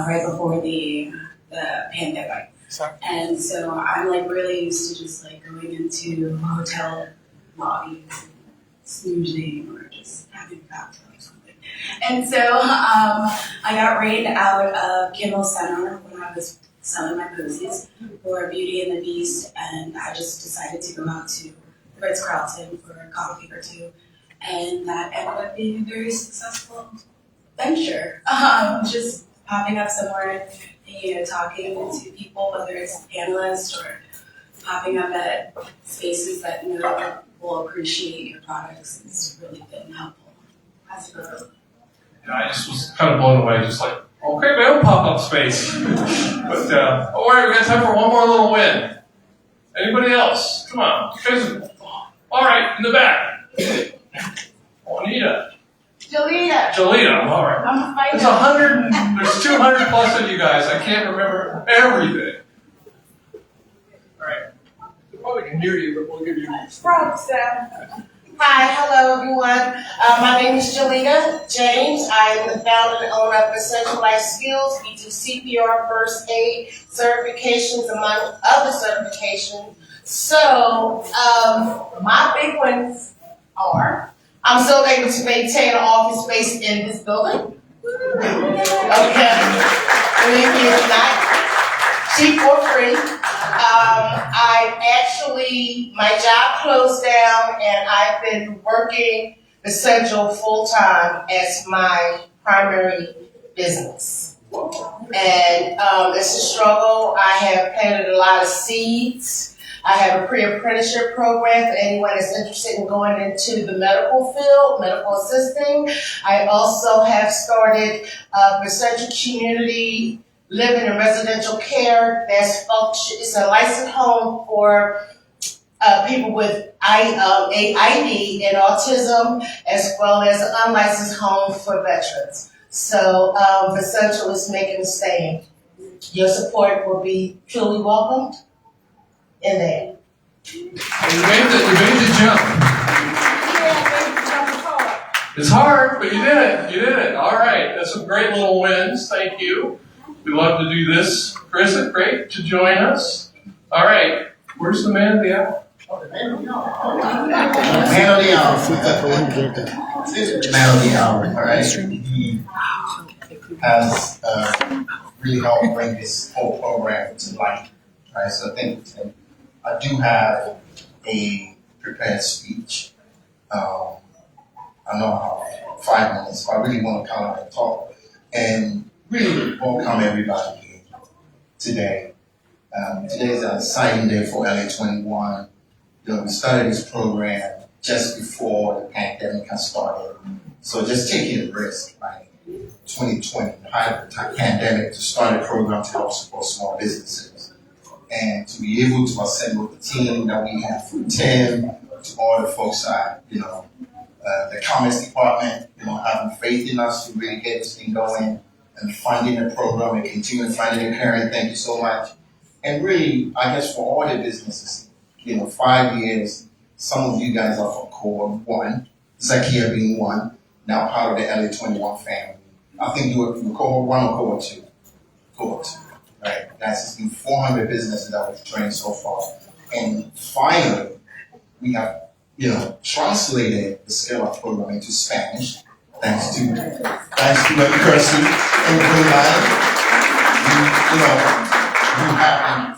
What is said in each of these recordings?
right before the pandemic. Sorry. And so I'm like really used to just like going into hotel lobbies, snoozing, or just having a cocktail or something. And so I got rained out of Kimmel Center when I was selling my posies for Beauty and the Beast, and I just decided to go out to the Ritz-Carlton for a coffee or two, and that ended up being a very successful venture. Just popping up somewhere, talking to people, whether it's analysts or popping up at spaces that will appreciate your products has really been helpful. I just was kind of blown away, just like, okay, man, pop-up space. But, all right, we got time for one more little win. Anybody else? Come on. All right, in the back. Juanita. Jolita, all right. I'm fighting. There's 200 plus of you guys. I can't remember everything. All right. We probably can hear you, but we'll give you Hi, hello everyone. My name is Jolita James. I am the founder and owner of Essential Life Skills. We do CPR, first aid certifications, among other certifications. So, my big ones are, I'm still able to maintain an office space in this building. Okay. Believe me, it's not cheap or free. My job closed down and I've been working Essential full time as my primary business. And it's a struggle. I have planted a lot of seeds. I have a pre-apprenticeship program for anyone that's interested in going into the medical field, medical assisting. I also have started Essential Community Living and Residential Care. It's a licensed home for people with AID and autism, as well as an unlicensed home for veterans. So Essential is making a stand. Your support will be truly welcomed in there. You made the jump. It's hard, but you did it. You did it. All right. That's some great little wins. Thank you. We love to do this. Chris, it's great to join us. All right. Where's the man of the hour? Man of the hour. Man of the hour, all right? He has really helped bring this whole program to life, right? So I do have a prepared speech. I know I have 5 minutes, but I really want to come out and talk and really welcome everybody here today. Today is an exciting day for LA21. We started this program just before the pandemic has started. So just taking a risk, right? 2020, the height of the pandemic, to start a program to help support small businesses. And to be able to assemble the team that we have from Tim to all the folks at, the Commerce Department, having faith in us to really get this thing going and funding the program and continuing funding it. Karen, thank you so much. And really, I guess for all the businesses, 5 years, some of you guys are from Cohort 1, Zakia being one, now part of the LA21 family. I think you were Cohort 1 or Cohort 2? Cohort 2, right? That's been 400 businesses that we've trained so far. And finally, we have, translated the Scale Up program into Spanish, thanks to Kirsty and Brunei.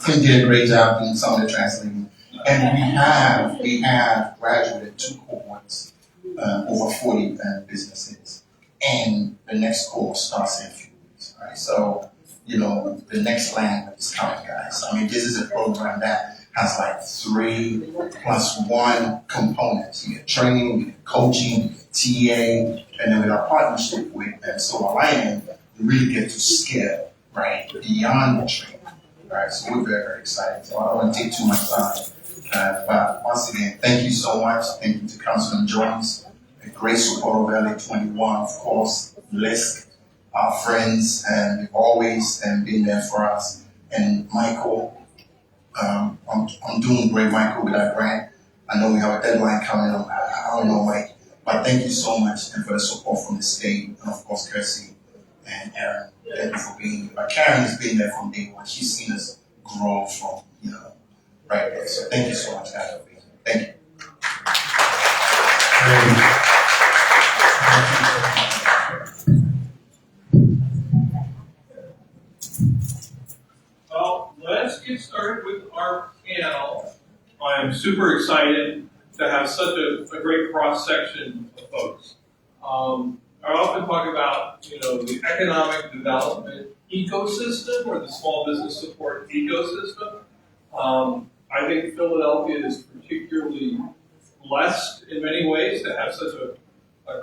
Tim did a great job doing some of the translating. And we have graduated 2 cohorts, over 40 businesses. And the next cohort starts in a few weeks, right? So, the next language is coming, guys. I mean, this is a program that has like 3+1 components. You get training, you get coaching, you get TA, and then with our partnership with Silver Lining, you really get to scale, right, beyond the training, right? So we're very, very excited. So I don't want to take too much time. But once again, thank you so much. Thank you to Councilman Jones, a great support of LA21, of course, Lisk, our friends, and they've always been there for us. And Michael, I'm doing great, Michael, with that grant. I know we have a deadline coming up. I don't know, Mike, but thank you so much and for the support from the state and of course, Kirsty And Aaron, thank you for being, Karen has been there from day one. She's seen us grow from, right there. So thank you so much, guys, for being here. Thank you. Well, let's get started with our panel. I am super excited to have such a great cross-section of folks. I often talk about, the economic development ecosystem or the small business support ecosystem. I think Philadelphia is particularly blessed in many ways to have such a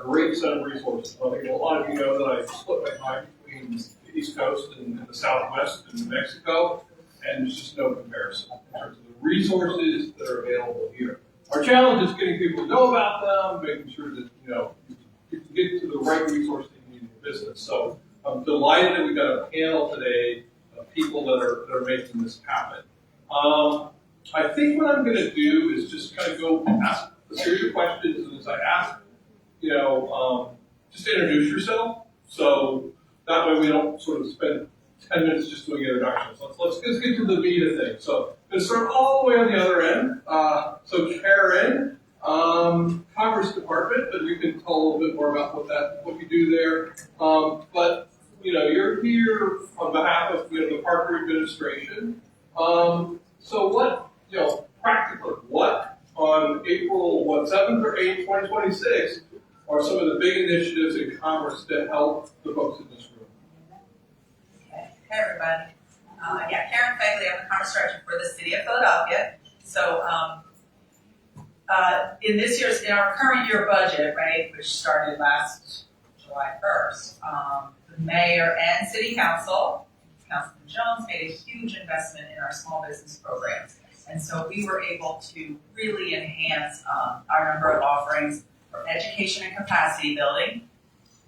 great set of resources. I think a lot of you know that I split my time between the East Coast and the Southwest and New Mexico, and there's just no comparison in terms of the resources that are available here. Our challenge is getting people to know about them, making sure that, you can get to the right resource that you need in your business. So I'm delighted that we've got a panel today of people that are making this happen. I think what I'm going to do is just kind of go ask a series of questions, and as I ask, just introduce yourself. So that way we don't sort of spend 10 minutes just doing introductions. Let's get to the meat of things. So I'm going to start all the way on the other end. So Karen, Commerce Department, but you can tell a little bit more about what you do there. But you're here on behalf of the Parker administration. So what practically what on April 7th or 8th, 2026 are some of the big initiatives in commerce that help the folks in this room? Okay. Hey everybody. Karen Fagley, I'm the Commerce Director for the City of Philadelphia. So in our current year budget, right, which started last July 1st, the mayor and city council, Councilman Jones, made a huge investment in our small business programs. And so we were able to really enhance our number of offerings for education and capacity building,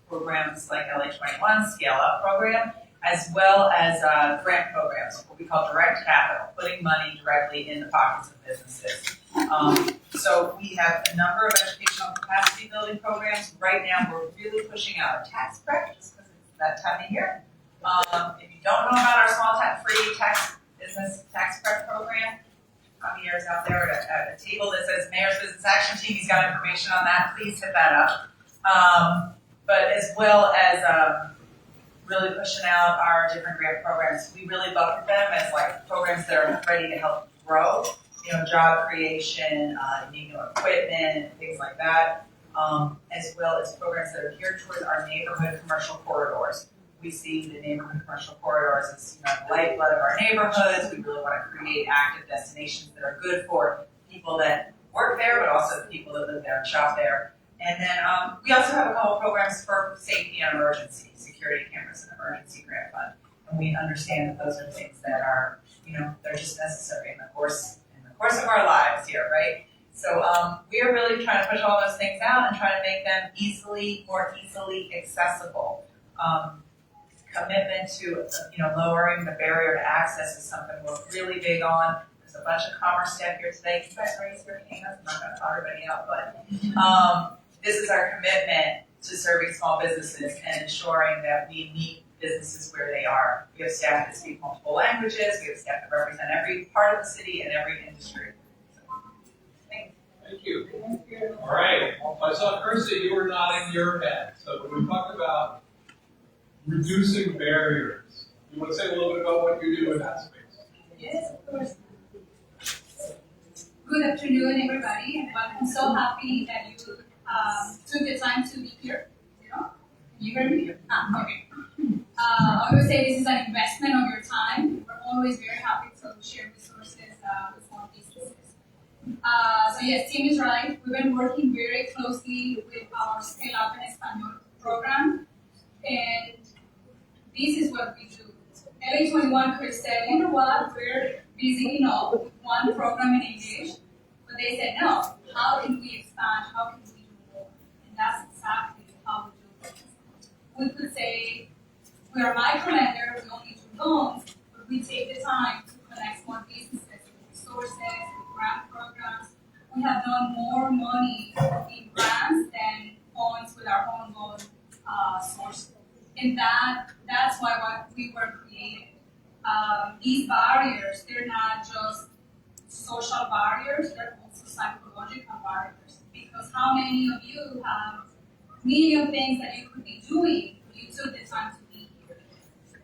programs like LA21, Scale Up program, as well as grant programs, what we call direct capital, putting money directly in the pockets of businesses. So we have a number of educational capacity building programs. Right now, we're really pushing out our tax prep just because it's that time of year. If you don't know about our small free business tax prep program, Javier's out there at a table that says Mayor's Business Action Team. He's got information on that. Please hit that up. But as well as really pushing out our different grant programs, we really bucket them as like programs that are ready to help grow, job creation, new equipment, things like that, as well as programs that are geared towards our neighborhood commercial corridors. We see the neighborhood commercial corridors as the lifeblood of our neighborhoods. We really want to create active destinations that are good for people that work there, but also the people that live there and shop there. And then we also have a couple programs for safety and emergency, security cameras and emergency grant fund. And we understand that those are things that are, they're just necessary in the course of our lives here, right? So we are really trying to push all those things out and trying to make them more easily accessible. Commitment to lowering the barrier to access is something we're really big on. There's a bunch of commerce staff here today. Can you guys raise your hands? I'm not going to call everybody out, but this is our commitment to serving small businesses and ensuring that we meet businesses where they are. We have staff that speak multiple languages. We have staff that represent every part of the city and every industry. So, thank you. Thank you. All right. I saw Kirsty, you were nodding your head. So when we talk about reducing barriers, you want to say a little bit about what you do in that space? Yes, of course. Good afternoon, everybody, and I'm so happy that you took the time to be here. You hear me? Okay. I would say this is an investment of your time. We're always very happy to share resources with small businesses. So yes, Tim is right. We've been working very closely with our Scale Up en Español program, and this is what we do. LA21 Chris said, you know what, we're busy enough with one program in English, but they said, no, how can we expand, how can we do more? And that's exactly how we do it. We could say, we are a microlender, we only do loans, but we take the time to connect more businesses with resources, with grant programs. We have done more money in grants than funds with our own loan source. And that that's why what we were created. These barriers, they're not just social barriers, they're also psychological barriers. Because how many of you have million things that you could be doing if you took the time to be here?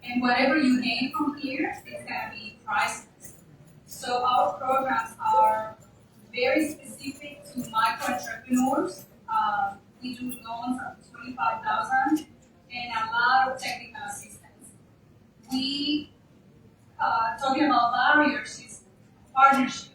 And whatever you gain from here is gonna be priceless. So our programs are very specific to micro entrepreneurs. We do loans up to 25,000 and a lot of technical assistance. We, talking about barriers, is partnerships.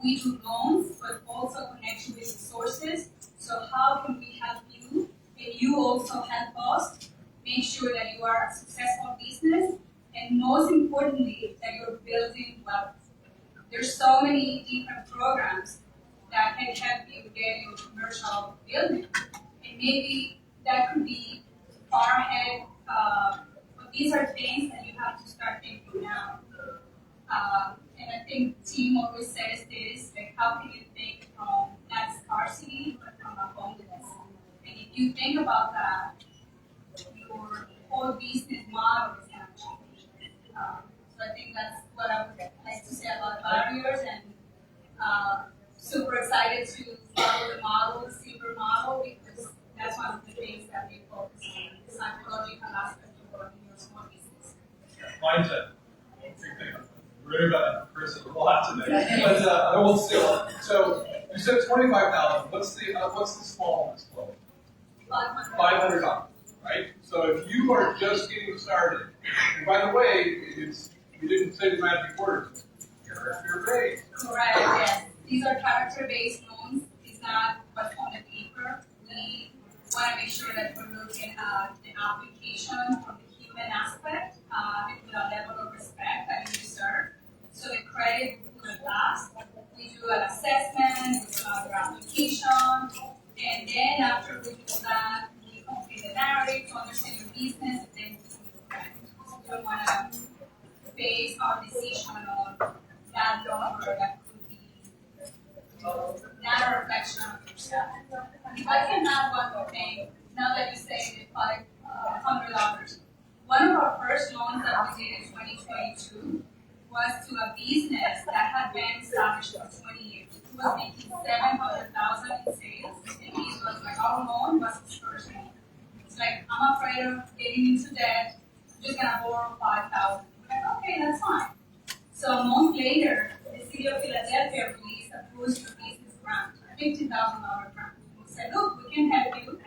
We do loans, but also connection with resources. So how can we help you, and you also help us make sure that you are a successful business, and most importantly, that you're building wealth. There's so many different programs that can help you get your commercial building. And maybe that could be far ahead, but these are things that you have to start thinking now. And I think Tim always says this, like how can you think from not scarcity, but from abundance? And if you think about that, your whole business model is going to change. So I think that's what I would like to say about barriers, and super excited to follow the model, the silver model, because that's one of the things that we focus on, the psychological aspect of running your small business. Mindset. Big thing. Really about Chris a lot today. But I will still. So you said 25,000. What's the smallest loan? $500. Right? So if you are just getting started, and by the way, you didn't say the magic words. You're great. Correct, yes. These are character-based loans. It's not what's on the paper. We want to make sure that we're looking at the application from the human aspect and with a level of respect that you deserve. So the credit will last. We do an assessment, we do our application, and then after we do that, we complete the narrative to understand your business, and then we do the credit. So we don't want to base our decision on that number that could be not a reflection of yourself. If I can add one more thing, now that you say the $500, one of our first loans that we did in 2022 was to a business that had been established for 20 years. It was making $700,000 in sales, and it was like our loan was his first loan. It's like, I'm afraid of getting into debt, I'm just gonna borrow $5,000. Like, okay, that's fine. So a month later, the city of Philadelphia released a Boost for Business grant, a $50,000 grant. We said, look, we can help you.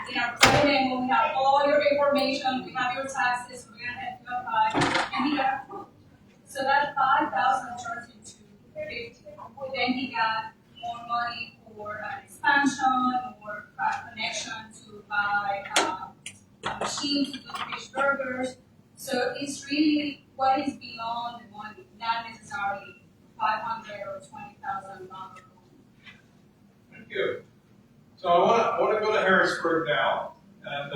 In our program, we have all your information, we have your taxes, we're gonna help you apply, and he got approved. So that 5,000 turned into 50. Then he got more money for expansion, more connection to buy a machine to do fish burgers. So it's really what is beyond the money, not necessarily $500 or $20,000. Thank you. So I want to go to Harrisburg now and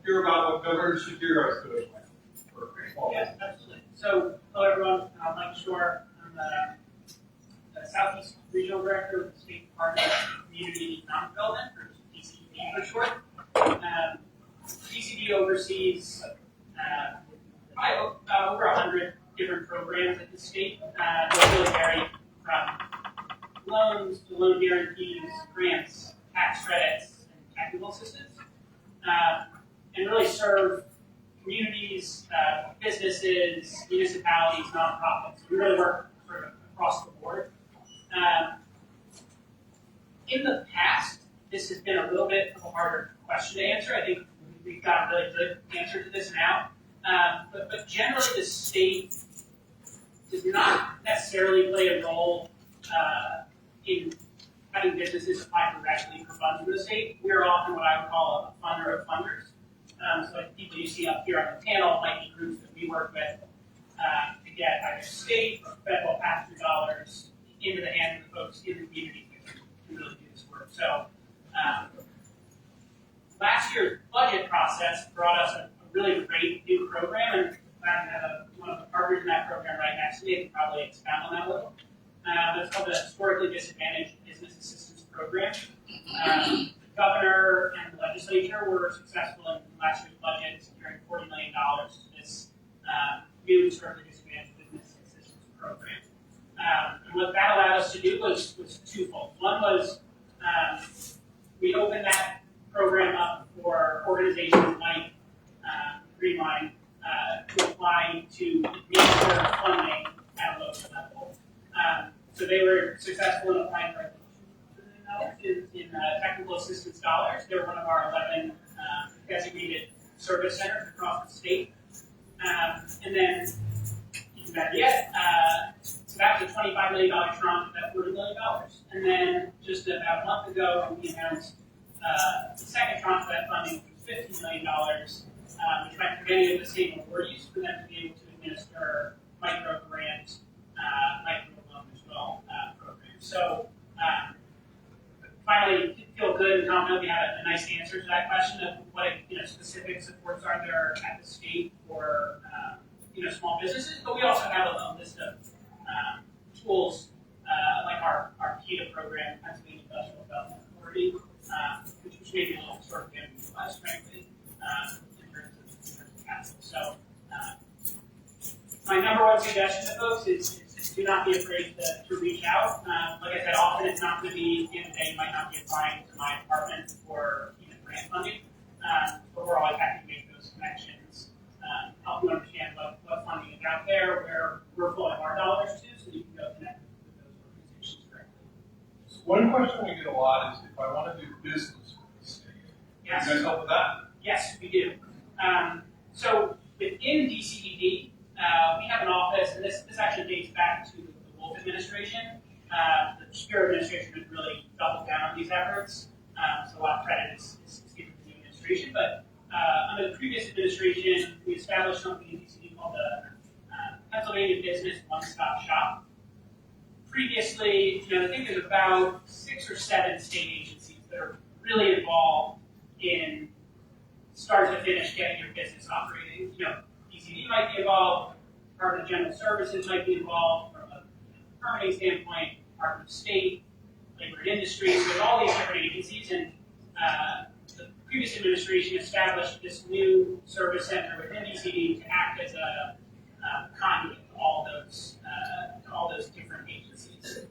hear about what Governor Shapiro is doing for small Yes, absolutely. So, hello everyone, I'm Mike Shore. I'm the Southeast Regional Director of the State Department of Community and Economic Development, or DCD for short. DCD oversees over 100 different programs at the state. They really vary from loans to loan guarantees, grants, tax credits, and technical assistance, and really serve communities, businesses, municipalities, nonprofits. We really work sort of across the board. In the past, this has been a little bit of a harder question to answer. I think we've got a really good answer to this now. But generally, the state does not necessarily play a role in having businesses apply directly for funds from the state. We are often what I would call a funder of funders. So like people you see up here on the panel might be groups that we work with to get either state or federal pass-through dollars into the hands of the folks in the community who really do this work. So last year's budget process brought us a really great new program, and I have one of the partners in that program right next to me can probably expound on that a little. It's called the Historically Disadvantaged Business Assistance Program. The governor and the legislature were successful in last year's budget securing $40 million to this newly started the Disadvantaged Business Assistance Program. And what that allowed us to do was twofold. One was we opened that program up for organizations like Green Line to apply to meet their funding at a local level. So they were successful in applying for in technical assistance dollars. They're one of our 11 designated service centers across the state. And then, even better yet, so that was a $25 million tranche of that $40 million. And then just about a month ago, we announced the second tranche of that funding, which was $50 million, which went to many of the same awardees for them to be able to administer micro grant, micro loan as well programs. So finally, feel good and confident we had a nice answer to that question of what specific supports are there at the state for small businesses. But we also have a list of tools like our PETA program, Pennsylvania Industrial Development Authority, which may be a little sort of utilized, frankly, in terms of capital. So my number one suggestion to folks is do not be afraid to reach out. Like I said, often it's not going to be, at the end of the day, you might not be applying to my department for grant funding, but we're always happy to make those connections, help you understand what funding is out there, where we're flowing our dollars to, so you can go connect with those organizations directly. So one question we get a lot is if I want to do business with the state, Yes. you guys help with that? Yes, we do. So within DCDD, we have an office, and this actually dates back to the Wolf administration. The Shapiro administration has really doubled down on these efforts, so a lot of credit is given to the new administration. But under the previous administration, we established something in DCD called the Pennsylvania Business One-Stop Shop. Previously, I think there's about 6 or 7 state agencies that are really involved in start to finish getting your business operating. DCD might be involved, Department of General Services might be involved from a permitting standpoint, Department of State, Labor and Industry, so there's all these different agencies, and the previous administration established this new service center within DCD to act as a conduit to all those different agencies.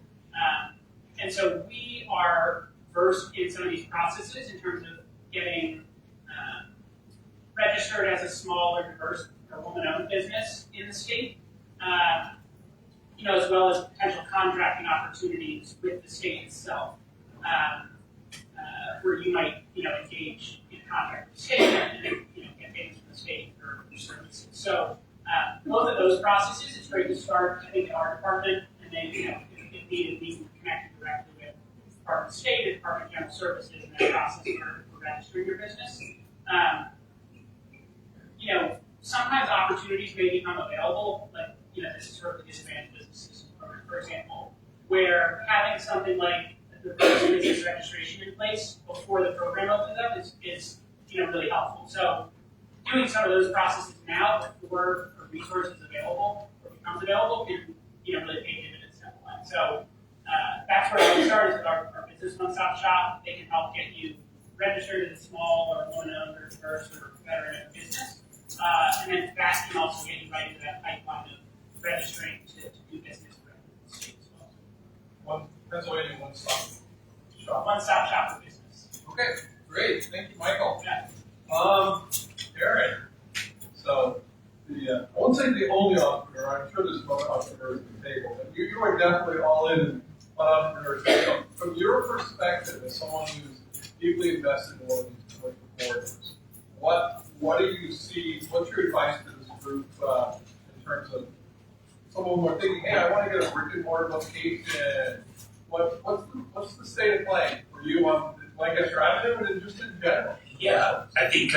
And so we are versed in some of these processes in terms of getting registered as a small or diverse or woman-owned business in the state, as well as potential contracting opportunities with the state itself, where you might, engage in a contract with the state and get paid from the state for your services. So both of those processes, it's great to start, I think, at our department, and then, if needed, we can connect directly with the Department of State and Department of General Services in that process for registering your business. Sometimes opportunities may become available, like, this is sort of the Disadvantaged Business Assistance Program, for example, where having something like the business registration in place before the program opens up is really helpful. So doing some of those processes now before a resource is available or becomes available can, really pay dividends down the line. So that's where I would start is with our business one-stop shop. They can help get you registered as a small or woman-owned or diverse or veteran-owned business. And then that can also get you right into that pipeline of registering to do business with the state as well. Pennsylvania one-stop shop. One-stop shop for business. Okay, great. Thank you, Michael. Yeah. Aaron. So, I won't say the only entrepreneur. I'm sure there's other entrepreneurs at the table, but you are definitely all in on entrepreneurship. So, from your perspective, as someone who's deeply invested in one of these political corridors, what do you see? What's your advice to this group in terms of some of them are thinking, hey, I want to get a brick and mortar location. What's the state of play for you on Lancaster Avenue and just in general? Yeah, I think,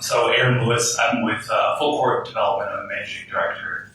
so Aaron Lewis, I'm with Full Court Development, I'm the managing director.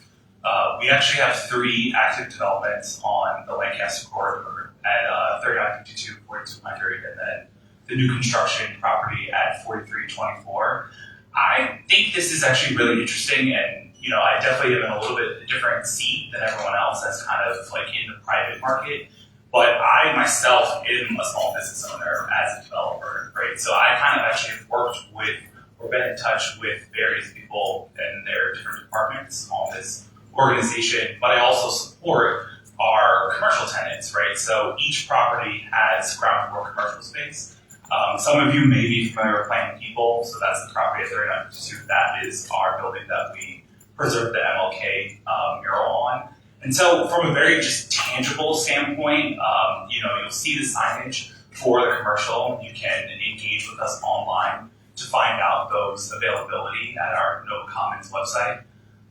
We actually have 3 active developments on the Lancaster corridor at 3952, 4200, and then the new construction property at 4324. I think this is actually really interesting, and I definitely am in a little bit different seat than everyone else that's kind of like in the private market. But I myself am a small business owner as a developer, right? So I kind of actually have worked with or been in touch with various people and their different departments on this organization, but I also support our commercial tenants, right? So each property has ground floor commercial space. Some of you may be familiar with Plain People, so that's the property at 3952. That is our building that we preserved the MLK mural on. And so from a very just tangible standpoint, you'll see the signage for the commercial. You can engage with us online to find out those availability at our Nova Commons website.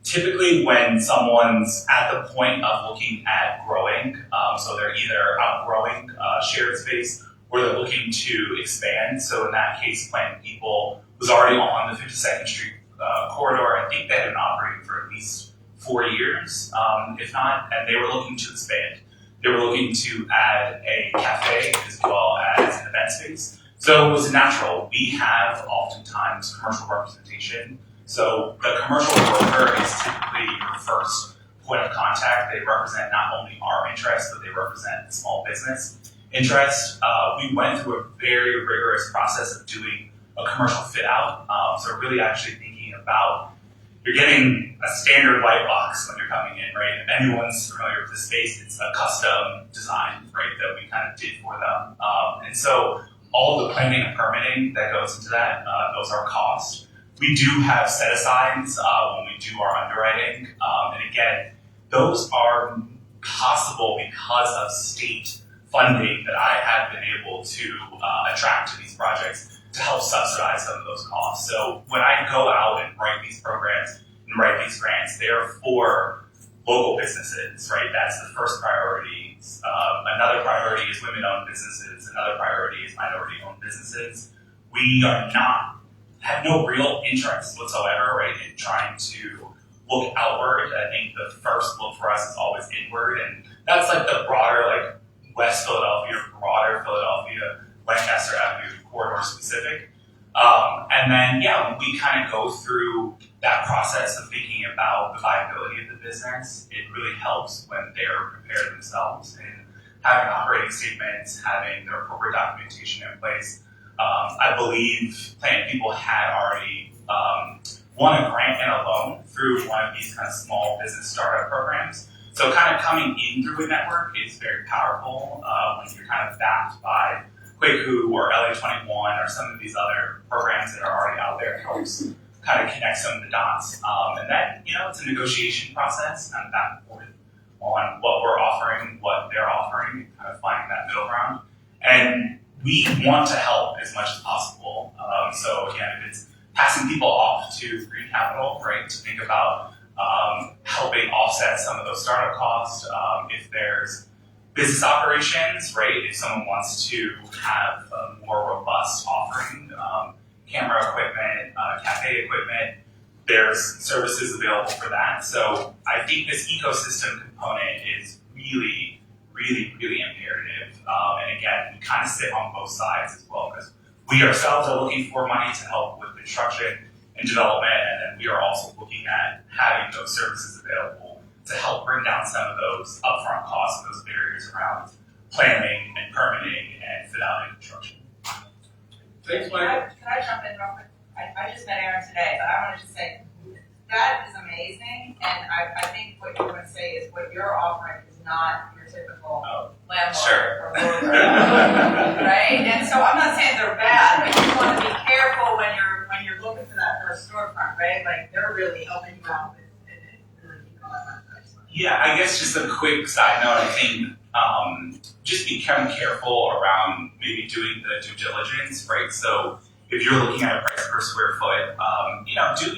Typically when someone's at the point of looking at growing, so they're either outgrowing shared space or they're looking to expand. So in that case, Plain People was already on the 52nd Street corridor. I think they had been operating for at least 4 years, if not, and they were looking to expand. They were looking to add a cafe as well as an event space. So it was natural. We have oftentimes commercial representation. So the commercial broker is typically your first point of contact. They represent not only our interests, but they represent small business interest. We went through a very rigorous process of doing a commercial fit out. So really actually thinking about, you're getting a standard white box when you're coming in, right? If anyone's familiar with the space, it's a custom design, right, that we kind of did for them. And so all of the planning and permitting that goes into that, those are cost. We do have set asides when we do our underwriting. And again, those are possible because of state funding that I have been able to attract to these projects to help subsidize some of those costs. So when I go out and write these programs and write these grants, they're for local businesses, right? That's the first priority. Another priority is women-owned businesses. Another priority is minority-owned businesses. We have no real interest whatsoever, right, in trying to look outward. I think the first look for us is always inward, and that's like the broader, like West Philadelphia, broader Philadelphia, Lancaster Avenue corridor specific. And then, we kind of go through that process of thinking about the viability of the business. It really helps when they're prepared themselves and having operating statements, having their corporate documentation in place. I believe Plain People had already won a grant and a loan through one of these kind of small business startup programs. So kind of coming in through a network is very powerful when you're kind of backed by Quaku or LA21 or some of these other programs that are already out there. It helps kind of connect some of the dots. And then, it's a negotiation process kind of back and forth on what we're offering, what they're offering, and kind of finding that middle ground. And we want to help as much as possible. So again, if it's passing people off to green capital, right, to think about helping offset some of those startup costs. If there's business operations, right, if someone wants to have a more robust offering, camera equipment, cafe equipment, there's services available for that. So I think this ecosystem component is really, really, really imperative. And again, we kind of sit on both sides as well, because we ourselves are looking for money to help with construction and development, and then we are also looking at having those services available to help bring down some of those upfront costs and those barriers around planning and permitting and fit out and construction. Thanks, Can I jump in real quick? I just met Aaron today, but I wanted to say that is amazing, and I think what you're going to say is what you're offering is not your typical landlord Sure. or broker, right? And so I'm not saying they're bad, but you want to be careful when you're looking for that first storefront, right? Like they're really helping you out with really Yeah, I guess just a quick side note, I think just become careful around maybe doing the due diligence, right? So if you're looking at a price per square foot, do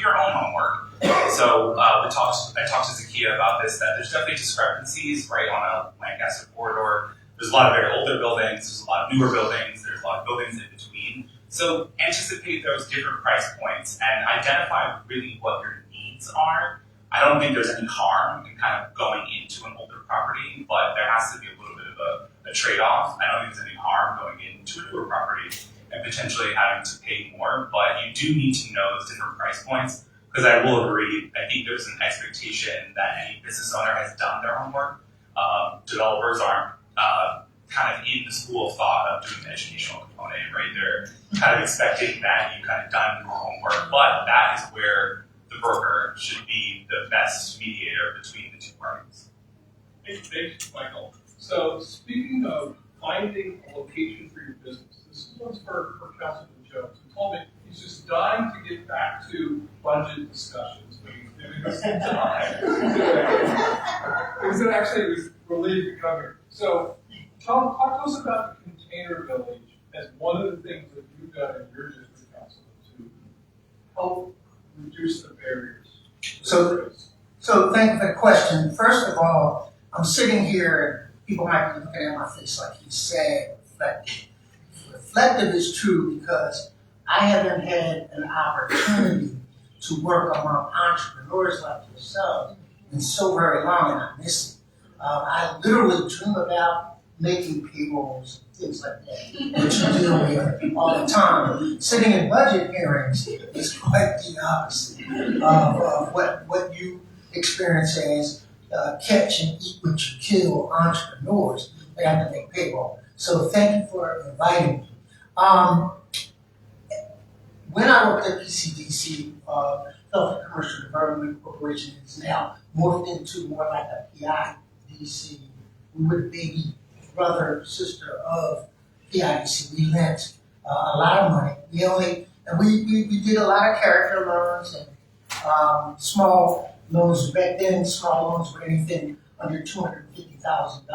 your own homework. So I talked to Zakia about this, that there's definitely discrepancies, right, on a Lancaster corridor. There's a lot of very older buildings, there's a lot of newer buildings, there's a lot of buildings in between. So anticipate those different price points and identify really what your needs are. I don't think there's any harm in kind of going into an older property, but there has to be a little bit of a trade-off. I don't think there's any harm going into a newer property and potentially having to pay more, but you do need to know those different price points, because I will agree, I think there's an expectation that any business owner has done their homework. Developers aren't kind of in the school of thought of doing the educational component, right? They're kind of expecting that you kind of done your homework, but that is where the broker should be the best mediator between the two parties. Hey, thanks, Michael. So speaking of finding a location for your business, this one's for Councilman Jones, who told me he's just dying to get back to budget discussions, but he's giving us some time. He said actually he was relieved to come here. So talk to us about the Container Village as one of the things that you've done in your district council to help reduce the barriers. So thank you for the question. First of all, I'm sitting here and people might be looking at my face like he's sad, reflective. Reflective is true because I haven't had an opportunity to work among entrepreneurs like yourself in so very long, and I miss it. I literally dream about making payrolls, things like that, which you deal with all the time. Sitting in budget hearings is quite the opposite of what you experience as catch and eat what you kill entrepreneurs that have to make payroll. So thank you for inviting me. When I worked at PCDC, Philadelphia Commercial Development Corporation is now morphed into more like a PIDC. We were the baby brother, sister of PIDC. We lent a lot of money. We did a lot of character loans and small loans. Back then, small loans were anything under $250,000,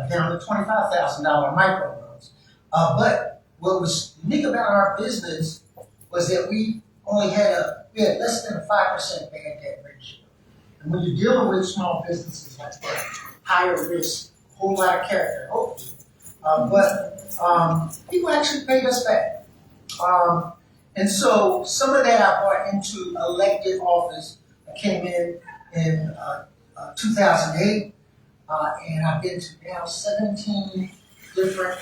down to $25,000 micro loans. But what was unique about our business was that we had less than a 5% bad debt ratio. And when you're dealing with small businesses like that, higher risk, whole lot of character, hopefully. But people actually paid us back. And so some of that I brought into elected office. I came in 2008, and I've been to now 17 different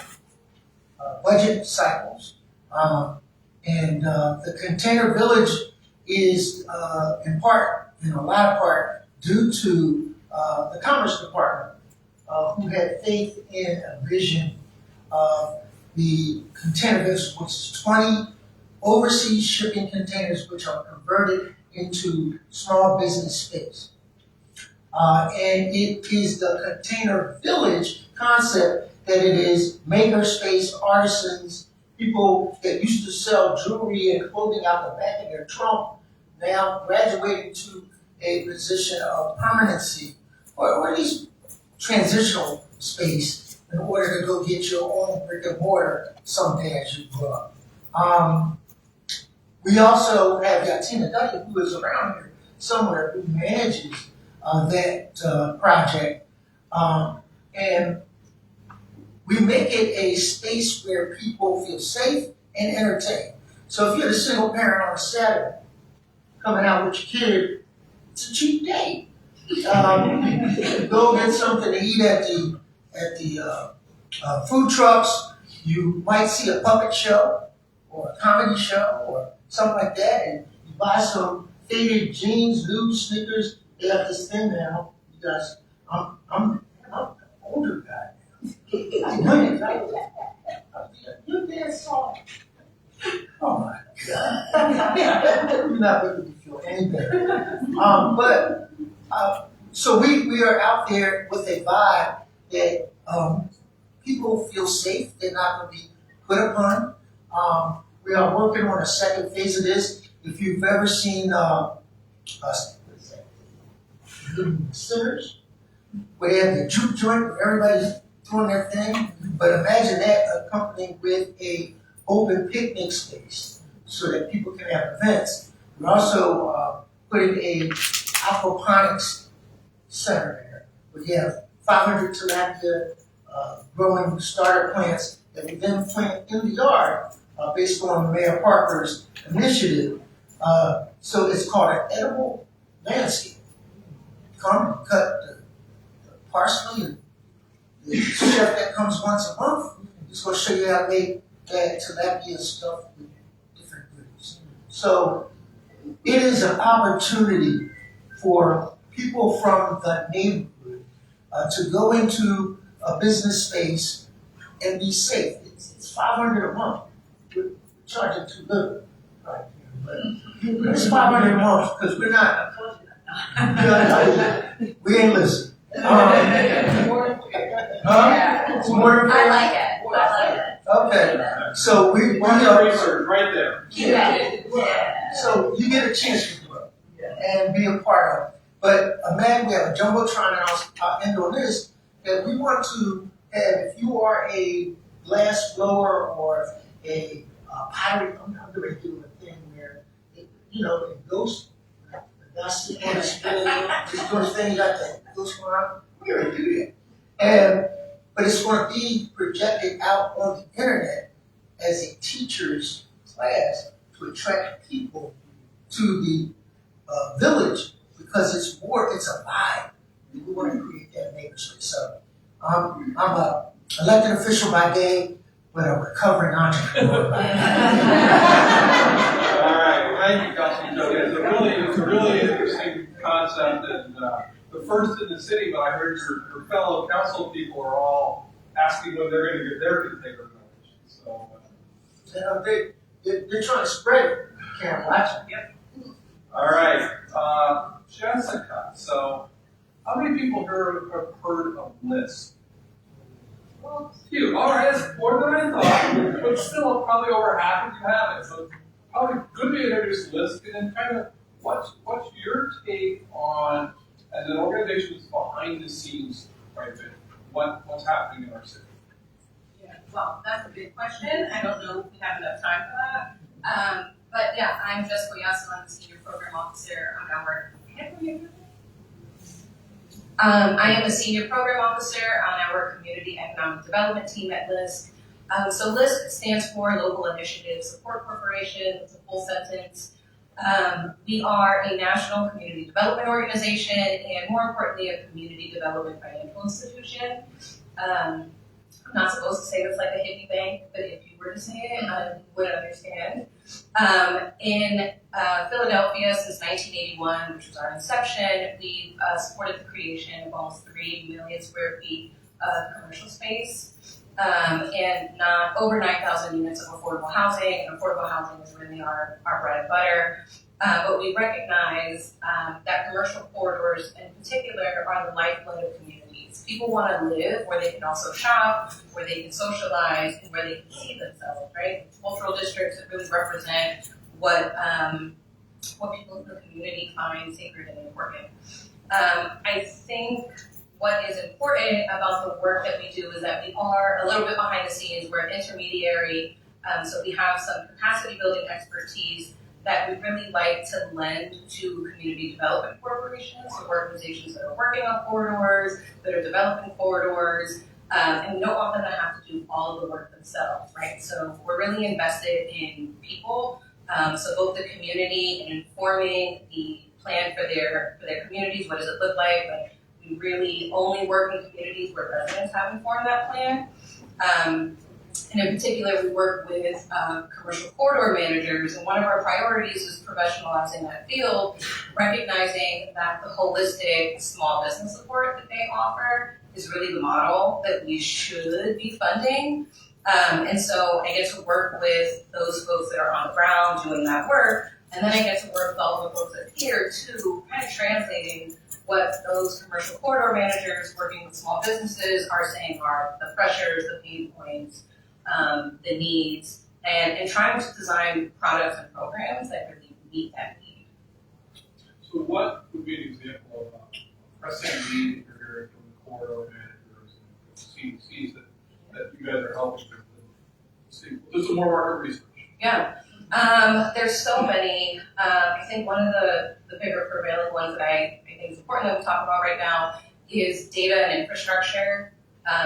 budget cycles. And the Container Village is in a lot of part, due to the Commerce Department, who had faith in a vision of the Container Village, which is 20 overseas shipping containers which are converted into small business space. And it is the Container Village concept that it is maker space, artisans, people that used to sell jewelry and clothing out the back of their trunk, now graduating to a position of permanency, or at least transitional space in order to go get your own brick and mortar someday as you grow up. We also have Yatina Dudley, who is around here somewhere, who manages that project. And we make it a space where people feel safe and entertained. So if you're a single parent on a Saturday, coming out with your kid, it's a cheap day. Go get something to eat at the food trucks. You might see a puppet show or a comedy show or something like that, and you buy some faded jeans, new sneakers. They have this thing now. You guys, I'm an older guy now. I know it. You dance song. Oh my God. You're not making me feel any better. So we are out there with a vibe that people feel safe. They're not going to be put upon. We are working on a second phase of this. If you've ever seen Sinners, where they have the juke joint where everybody's doing their thing, but imagine that accompanied with a open picnic space so that people can have events. We're also putting a aquaponics center there. We have 500 tilapia growing starter plants that we then plant in the yard based on Mayor Parker's initiative. So it's called an edible landscape. Come and cut the parsley, and the chef that comes once a month is going to show you how to make that tilapia stuff with different goodies. So it is an opportunity for people from the neighborhood to go into a business space and be safe. It's $500 a month. We're charging too little right here. but it's 500 a month, because we're not, we ain't listening. Huh? It's more than I fair? like it. I like it. Okay, so we Market research, right there. Yeah. So you get a chance to grow and be a part of it. But man, we have a jumbotron, and I'll end on this, that we want to have, if you are a glass blower or a pottery, I'm going to do a thing where, it goes, the dust is going to spin, it's going to spin, you got that goes going on. We're going to do that. But it's going to be projected out on the internet as a teacher's class to attract people to the village, because it's a vibe. We want to create that neighborhood. So I'm a elected official by day, but a recovering entrepreneur by night. All right, thank you, Councilman Jody. It's a really interesting concept, and the first in the city, but I heard your fellow council people are all asking when they're going to get their container village. So They're trying to spread it. Can't watch it. Yep. all right, Jessica. So how many people here have heard of LIST? Well, few. All right, that's more than I thought, but still probably over half of you have it. So probably good to introduce LIST, and then kind of what's your take on, as an organization that's behind the scenes, right there, what's happening in our city? Yeah, well, that's a big question. I don't know if we have enough time for that. But yeah, I'm Jessica Yasso. I'm the Senior Program Officer on our I am the Senior Program Officer on our Community Economic Development team at LISC. So LISC stands for Local Initiative Support Corporation. It's a full sentence. We are a national community development organization, and more importantly, a community development financial institution. I'm not supposed to say this like a hippie bank, but if you were to say it, I would understand. In Philadelphia since 1981, which was our inception, we've supported the creation of almost 3 million square feet of commercial space. And over 9,000 units of affordable housing. And affordable housing is really our bread and butter. But we recognize that commercial corridors in particular are the lifeblood of communities. People want to live where they can also shop, where they can socialize, and where they can see themselves, right? Cultural districts that really represent what people in the community find sacred and important. I think what is important about the work that we do is that we are a little bit behind the scenes. We're an intermediary, so we have some capacity building expertise that we really like to lend to community development corporations, so organizations that are working on corridors, that are developing corridors, and we don't want them to have to do all of the work themselves, right? So we're really invested in people, so both the community and informing the plan for their communities. What does it look like? We really only work in communities where residents have informed that plan. And in particular, we work with commercial corridor managers, and one of our priorities is professionalizing that field, recognizing that the holistic small business support that they offer is really the model that we should be funding. And so I get to work with those folks that are on the ground doing that work, and then I get to work with all the folks that are here too, kind of translating what those commercial corridor managers working with small businesses are saying are the pressures, the pain points, the needs, and trying to design products and programs that really meet that need. So what would be an example of a pressing need that you're hearing from the corridor managers and CDCs that you guys are helping with? See, do some more market research. Yeah. There's so many. I think one of the bigger prevailing ones that I think is important that we talk about right now is data and infrastructure.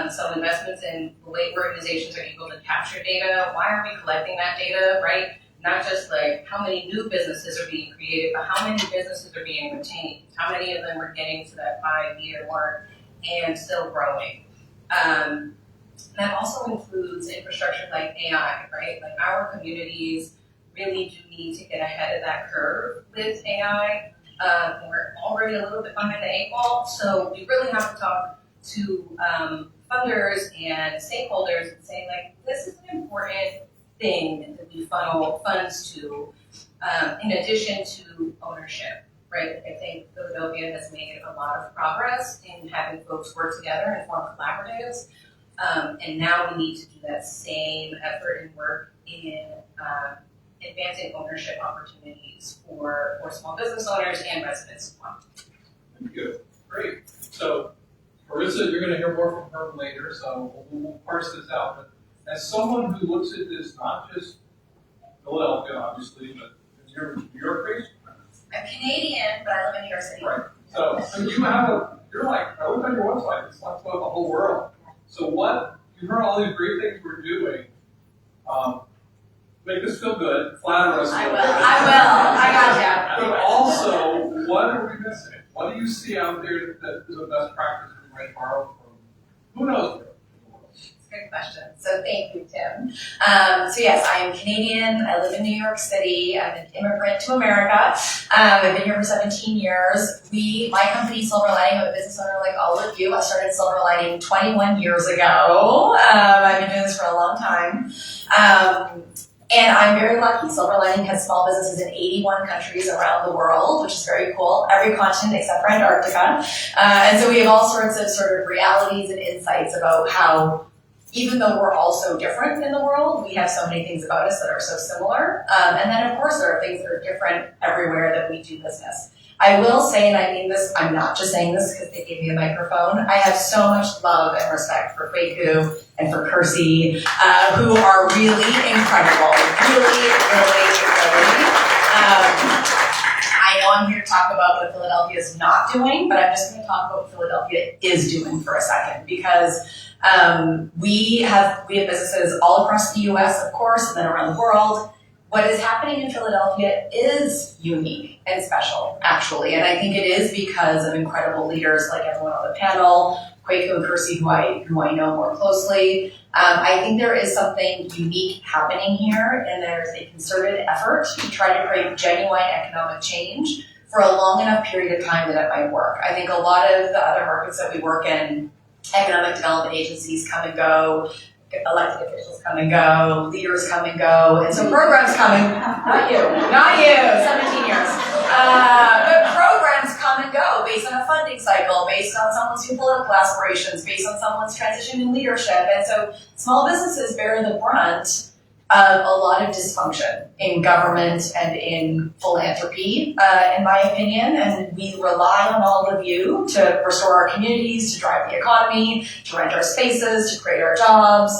So investments in the way organizations are able to capture data. Why are we collecting that data, right? Not just like how many new businesses are being created, but how many businesses are being retained. How many of them are getting to that 5-year mark and still growing. That also includes infrastructure like AI, right? Like our communities really do need to get ahead of that curve with AI. We're already a little bit behind the 8 ball, so we really have to talk to funders and stakeholders and say, like, this is an important thing that we funnel funds to. in addition to ownership, right? I think Philadelphia has made a lot of progress in having folks work together and form collaboratives. And now we need to do that same effort and work in advancing ownership opportunities for small business owners and residents as well. Thank you. Great. So, Marissa, you're going to hear more from her later, so we'll parse this out. But as someone who looks at this, not just Philadelphia, obviously, but you're New York based? I'm Canadian, but I live in New York City. Right. So you have you're like, I looked on your website, it's like about the whole world. So you heard all these great things we're doing. Make us feel good, flatter us. I will. I got you. But also, what are we missing? What do you see out there that is a best practice we might borrow from? Who knows? Good question. So thank you, Tim. So yes, I am Canadian. I live in New York City. I'm an immigrant to America. I've been here for 17 years. My company, Silver Lining, I'm a business owner like all of you. I started Silver Lining 21 years ago. I've been doing this for a long time. And I'm very lucky. Silver Lining has small businesses in 81 countries around the world, which is very cool. Every continent except for Antarctica. And so we have all sorts of sort of realities and insights about how, even though we're all so different in the world, we have so many things about us that are so similar. And then, of course, there are things that are different everywhere that we do business. I will say, and I mean this, I'm not just saying this because they gave me a microphone, I have so much love and respect for Kwaku and for Kersey, who are really incredible. Really. I know I'm here to talk about what Philadelphia is not doing, but I'm just going to talk about what Philadelphia is doing for a second, because we have businesses all across the US, of course, and then around the world. What is happening in Philadelphia is unique and special, actually, and I think it is because of incredible leaders like everyone on the panel, Kwaku and Kersey, who I know more closely. I think there is something unique happening here, and there's a concerted effort to try to create genuine economic change for a long enough period of time that it might work. I think a lot of the other markets that we work in, economic development agencies come and go, elected officials come and go, leaders come and go, and so programs come and not you, 17 years. But programs come and go based on a funding cycle, based on someone's new political aspirations, based on someone's transition in leadership, and so small businesses bear the brunt of a lot of dysfunction in government and in philanthropy, in my opinion, and we rely on all of you to restore our communities, to drive the economy, to rent our spaces, to create our jobs,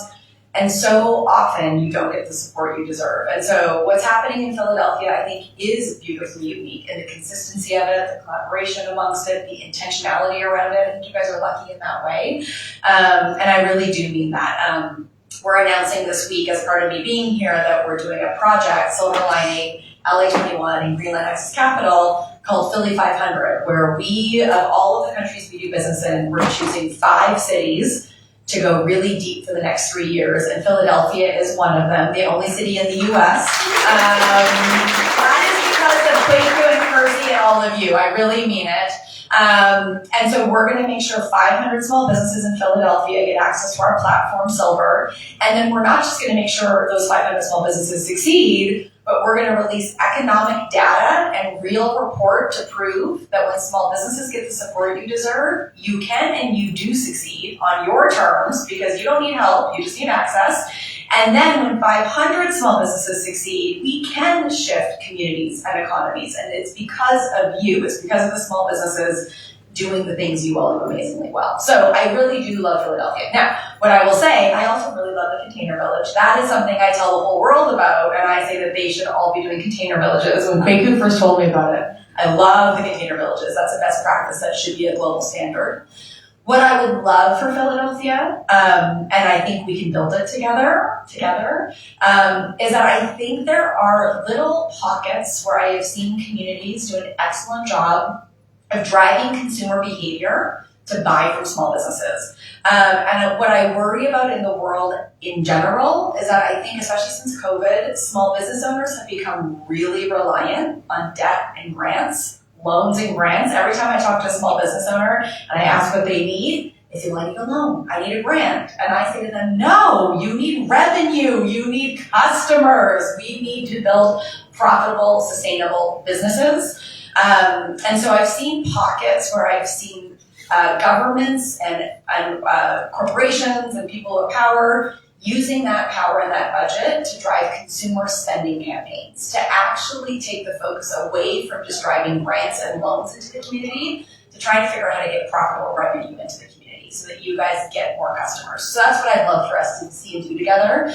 and so often you don't get the support you deserve. And so what's happening in Philadelphia, I think, is beautifully unique, and the consistency of it, the collaboration amongst it, the intentionality around it. I think you guys are lucky in that way, and I really do mean that. We're announcing this week, as part of me being here, that we're doing a project, Silver Lining, LA21, and Greenland Access Capital, called Philly 500, where we, of all of the countries we do business in, we're choosing 5 cities to go really deep for the next 3 years, and Philadelphia is one of them, the only city in the U.S. That is because of Kwaku and Kersey and all of you. I really mean it. And so we're going to make sure 500 small businesses in Philadelphia get access to our platform, Silver. And then we're not just going to make sure those 500 small businesses succeed, but we're going to release economic data and real report to prove that when small businesses get the support you deserve, you can and you do succeed on your terms, because you don't need help, you just need access. And then when 500 small businesses succeed, we can shift communities and economies. And it's because of you. It's because of the small businesses doing the things you all do amazingly well. So I really do love Philadelphia. Now, what I will say, I also really love the Container Village. That is something I tell the whole world about, and I say that they should all be doing container villages. When Kwaku first told me about it, I love the container villages. That's a best practice that should be a global standard. What I would love for Philadelphia, and I think we can build it together, is that I think there are little pockets where I have seen communities do an excellent job of driving consumer behavior to buy from small businesses. And what I worry about in the world in general is that I think, especially since COVID, small business owners have become really reliant on debt and grants, loans and grants. Every time I talk to a small business owner and I ask what they need, they say, well, I need a loan, I need a grant. And I say to them, no, you need revenue, you need customers. We need to build profitable, sustainable businesses. And so I've seen pockets where I've seen governments and corporations and people of power using that power and that budget to drive consumer spending campaigns, to actually take the focus away from just driving grants and loans into the community, to try to figure out how to get profitable revenue into the community so that you guys get more customers. So that's what I'd love for us to see and do together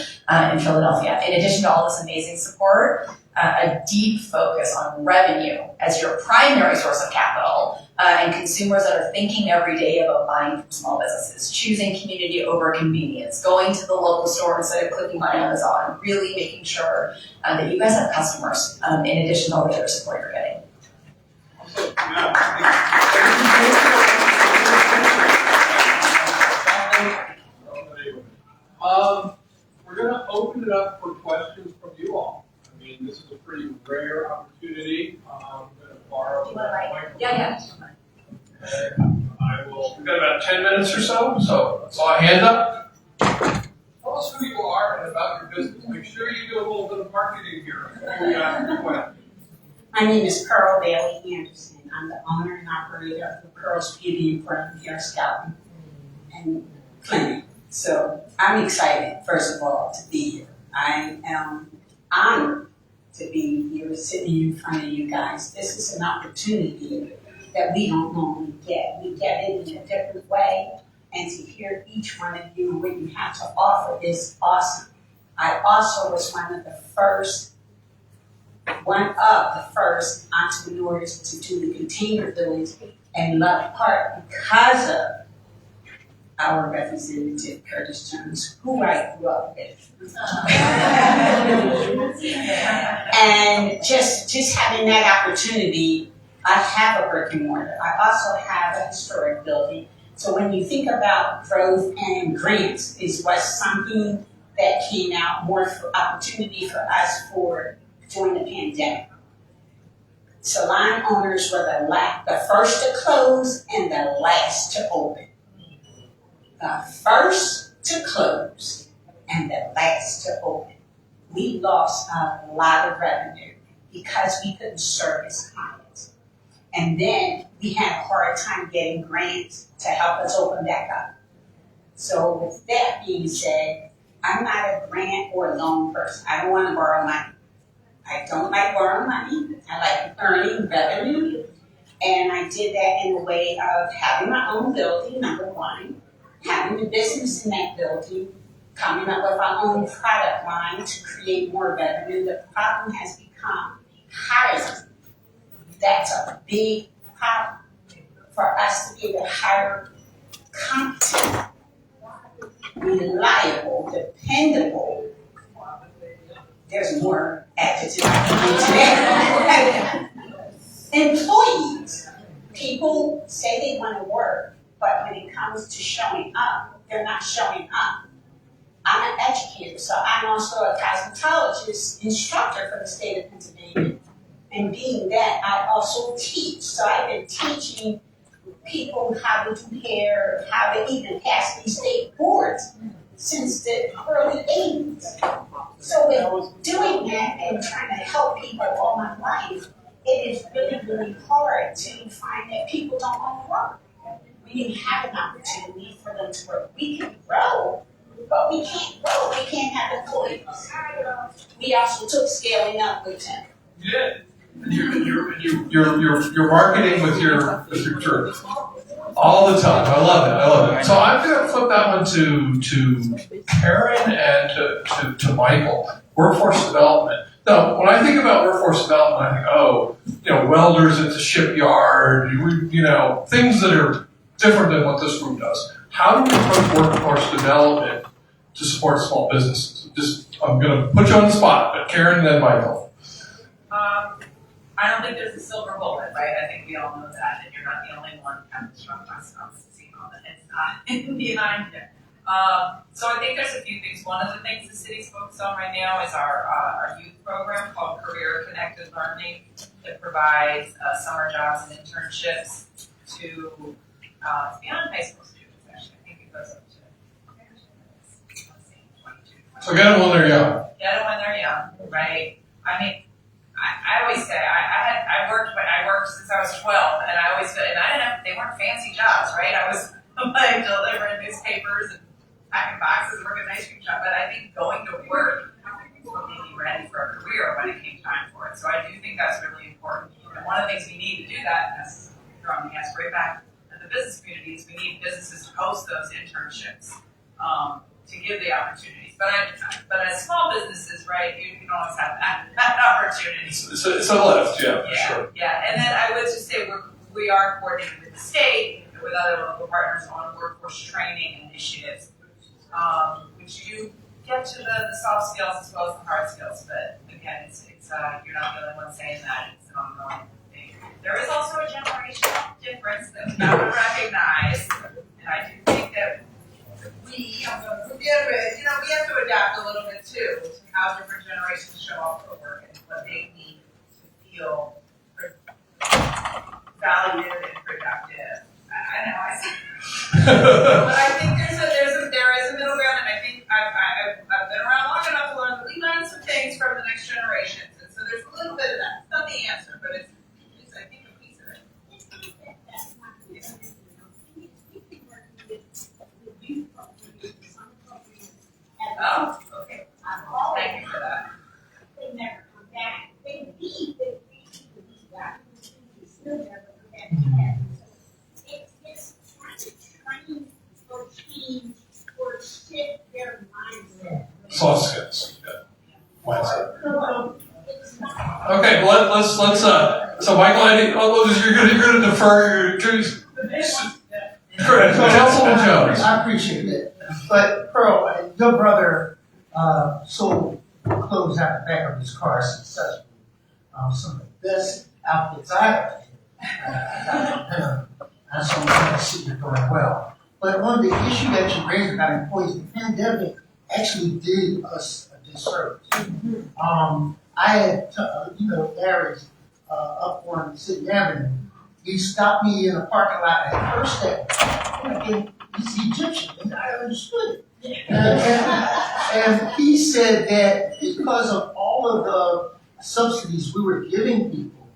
in Philadelphia. In addition to all this amazing support, a deep focus on revenue as your primary source of capital, and consumers that are thinking every day about buying from small businesses, choosing community over convenience, going to the local store instead of clicking on Amazon, really making sure that you guys have customers in addition to all the other support you're getting. We're going to open it up for questions from you all. I mean, this is a pretty rare opportunity. I'm going to borrow that microphone. Yeah. And I will. We've got about 10 minutes or so saw a hand up. Tell us who you are and about your business. Make sure you do a little bit of marketing here before we ask your question. My name is Pearl Bailey Anderson. I'm the owner and operator of the Pearl's Beauty and Prep Hair Scalping and Clinic. So I'm excited, first of all, to be here. I am honored to be here sitting in front of you guys. This is an opportunity that we don't normally get. We get it in a different way, and to hear each one of you and what you have to offer is awesome. I also was one of the first entrepreneurs to do the Container Village and Love Park because of our representative, Curtis Jones, who I grew up with. And just having that opportunity, I have a brick and mortar. I also have a historic building. So when you think about growth and grants, is was something that came out more for opportunity for us for during the pandemic. Salon owners were the first to close and the last to open. The first to close and the last to open. We lost a lot of revenue because we couldn't service clients. And then we had a hard time getting grants to help us open back up. So with that being said, I'm not a grant or loan person. I don't want to borrow money. I don't like borrowing money. I like earning revenue. And I did that in a way of having my own building, number one, having the business in that building, coming up with our own product line to create more revenue. The problem has become hiring. That's a big problem for us to be able to hire competent, reliable, dependable. There's more adjectives I can use there. Employees. People say they want to work, but when it comes to showing up, they're not showing up. I'm an educator, so I'm also a cosmetologist instructor for the state of Pennsylvania. And being that, I also teach. So I've been teaching people how to do hair, how to even pass these state boards since the early 80s. So with doing that and trying to help people all my life, it is really, really hard to find that people don't want to work. We didn't have an opportunity for them to work. We can grow, but we can't grow. We can't have employees. We also took scaling up with them. Yeah. And you're marketing with your church all the time. I love it. So I'm going to flip that one to Karen and to Michael. Workforce development. Now, when I think about workforce development, I think, welders at the shipyard, things that are different than what this group does. How do we approach workforce development to support small businesses? I'm going to put you on the spot, but Karen and then Michael. I don't think there's a silver bullet, right? I think we all know that, and you're not the only one coming from us seeing all that. It's not behind you. So I think there's a few things. One of the things the city's focused on right now is our youth program called Career Connected Learning that provides summer jobs and internships to beyond high school students, actually. it goes up to. So get them when they're young. Get them when they're young, right? I mean, I always say I worked since I was 12, and I always they weren't fancy jobs, right? I was like delivering newspapers and packing boxes, working an ice cream shop. But I think going to work will make you ready for a career when it came time for it. So I do think that's really important. And one of the things we need to do that, and that's throwing the ask right back at the business community, is we need businesses to host those internships to give the opportunities. But as small businesses, right, you don't always have that opportunity. It's a lift, yeah, for sure. Yeah, and then I would just say we are coordinating with the state and with other local partners on workforce training initiatives, which you get to the soft skills as well as the hard skills. But again, it's you're not the only one saying that. It's an ongoing thing. There is also a generational difference that we have to recognize, and I do think that we have to adapt a little bit too to how different generations show up for work and what they need to feel valued and productive. I know I see, but I think there is a middle ground, and I think I've been around long enough to learn that we learn some things from the next generations, and so there's a little bit of that. It's not the answer, but it's I think a piece of it. Oh, okay. Thank you for that. They never come back. They leave, they still never come back again. It's trying to train or change or shift their mindset. Soft skills, yeah. Mindset. It's not. Okay, well, let's so Michael, you're gonna defer Councilman Jones. I appreciate it. But Pearl, your brother sold clothes out the back of his car successfully. Some of the best outfits I ever had. And so I'm glad to see you're doing well. But on the issue that you raised about employees, the pandemic actually did us a disservice. I had, Larry's up on City Avenue. He stopped me in a parking lot at First Step. And he's Egyptian, and I understood it. And he said that because of all of the subsidies we were giving people,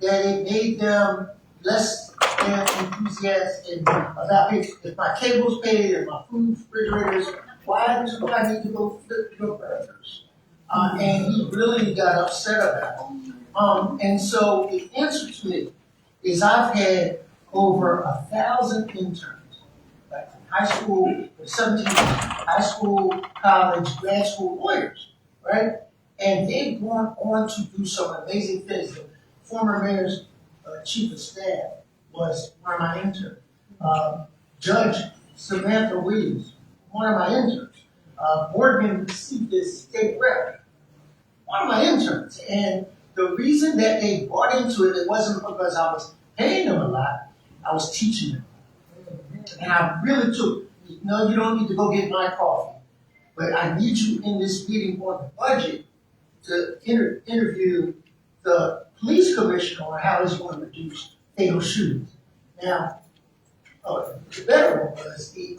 that it made them less than enthusiastic about it. If my cable's paid and my food refrigerators, why do I need to go flip your burgers? And he really got upset about it. And so the answer to it is I've had over 1,000 interns, like from high school, 17 high school, college, grad school lawyers, right? And they've gone on to do some amazing things. The former mayor's chief of staff was one of my interns. Judge Samantha Williams, one of my interns. Morgan received this state rep, one of my interns. And the reason that they bought into it, it wasn't because I was paying them a lot, I was teaching them. And I really took, no, you don't need to go get my coffee, but I need you in this meeting on the budget to interview the police commissioner on how he's going to reduce fatal shootings. Now, the better one was the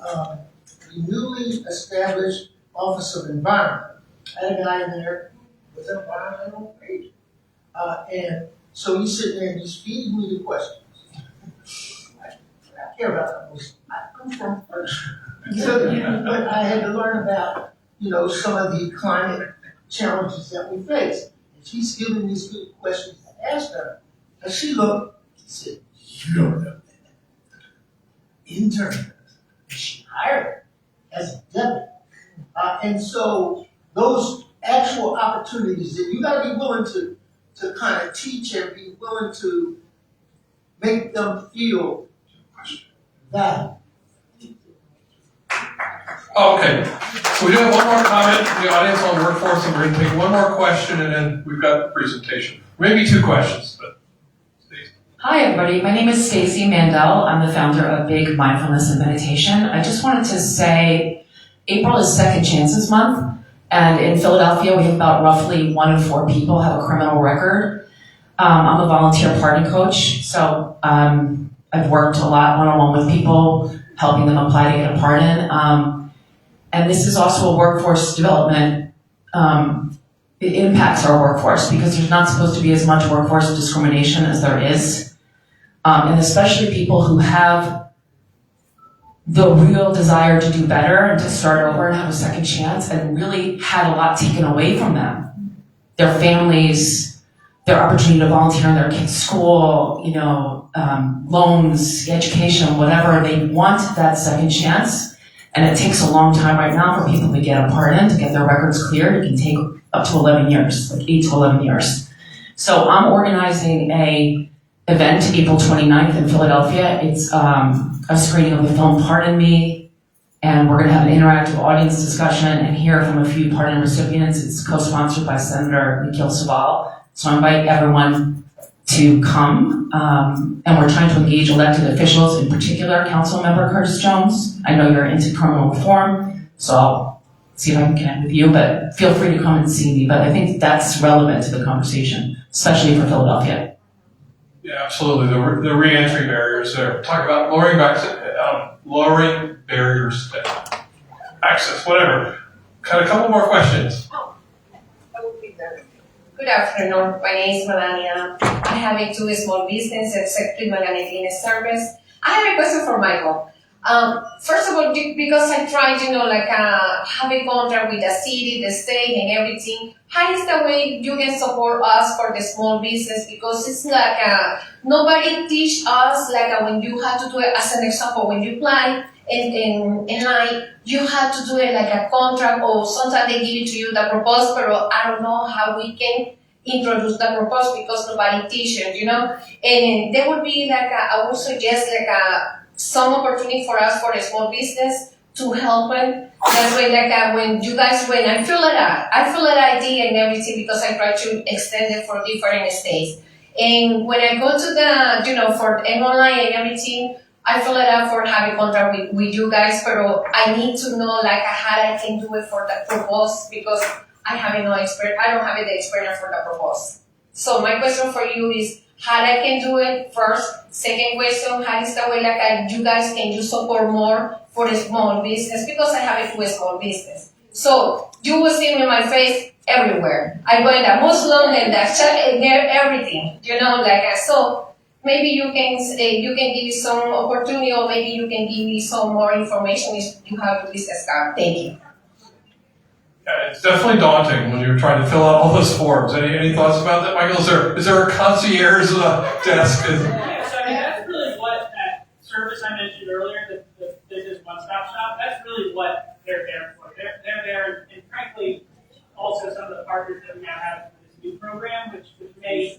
newly established Office of Environment. I had a guy in there with an environmental agent. And so he's sitting there and he's feeding me the questions. I care about that. I come from first. So, but I had to learn about, some of the climate challenges that we face. And she's giving these good questions. I asked her, and she looked, she said, you don't know that. Intern. And she hired her as a deputy. And so those actual opportunities that you gotta be willing to kind of teach and be willing to make them feel that. Oh, okay, so we do have one more comment from the audience on workforce, and we're going to take one more question, and then we've got the presentation. Maybe two questions, but Stacey. Hi, everybody. My name is Stacey Mandel. I'm the founder of Big Mindfulness and Meditation. I just wanted to say April is Second Chances Month, and in Philadelphia, we have about roughly 1 in 4 people have a criminal record. I'm a volunteer pardon coach, so I've worked a lot one-on-one with people helping them apply to get a pardon. And this is also a workforce development. It impacts our workforce because there's not supposed to be as much workforce discrimination as there is. And especially people who have the real desire to do better and to start over and have a second chance and really had a lot taken away from them. Their families, their opportunity to volunteer in their kids' school, loans, education, whatever. They want that second chance. And it takes a long time right now for people to get a pardon, to get their records cleared. It can take up to 11 years, like 8 to 11 years. So I'm organizing a event April 29th in Philadelphia. It's a screening of the film Pardon Me, and we're going to have an interactive audience discussion and hear from a few pardon recipients. It's co-sponsored by Senator Nikhil Sawal. So I invite everyone to come, and we're trying to engage elected officials, in particular Councilmember Curtis Jones. I know you're into criminal reform, so I'll see if I can connect with you, but feel free to come and see me. But I think that's relevant to the conversation, especially for Philadelphia. Yeah, absolutely. The re-entry barriers there. Talk about lowering barriers to access, whatever. Got a couple more questions. Good afternoon. My name is Melania. I have a 2 small business, Executive Melania Cleaning Service. I have a question for Michael. First of all, because I tried, have a contract with the city, the state, and everything, how is the way you can support us for the small business? Because it's like, nobody teach us, when you have to do it, as an example, when you apply in line, you have to do it like a contract, or sometimes they give it to you, the proposal, but I don't know how we can introduce the proposal because nobody teaches, And there would be I would suggest some opportunity for us for a small business to help them. That way, when I fill it out, ID and everything because I try to extend it for different states. And when I go to the, for online and everything, I fill it out for having contract with you guys, but I need to know how I can do it for the proposal because I have no experience. I don't have the experience for the proposal. So my question for you is, how I can do it first. Second question, how is the way you guys can you support more for a small business because I have a small business. So you will see me my face everywhere. I go in the Muslim and the check and everything, so maybe you can give me some opportunity or maybe you can give me some more information if you have a business card. Thank you. Yeah, it's definitely daunting when you're trying to fill out all those forms. Any thoughts about that, Michael? Is there a concierge desk? Yeah, so that's really what that service I mentioned earlier, the business one-stop shop, that's really what they're there for. They're there, and frankly, also some of the partners that we now have for this new program, which may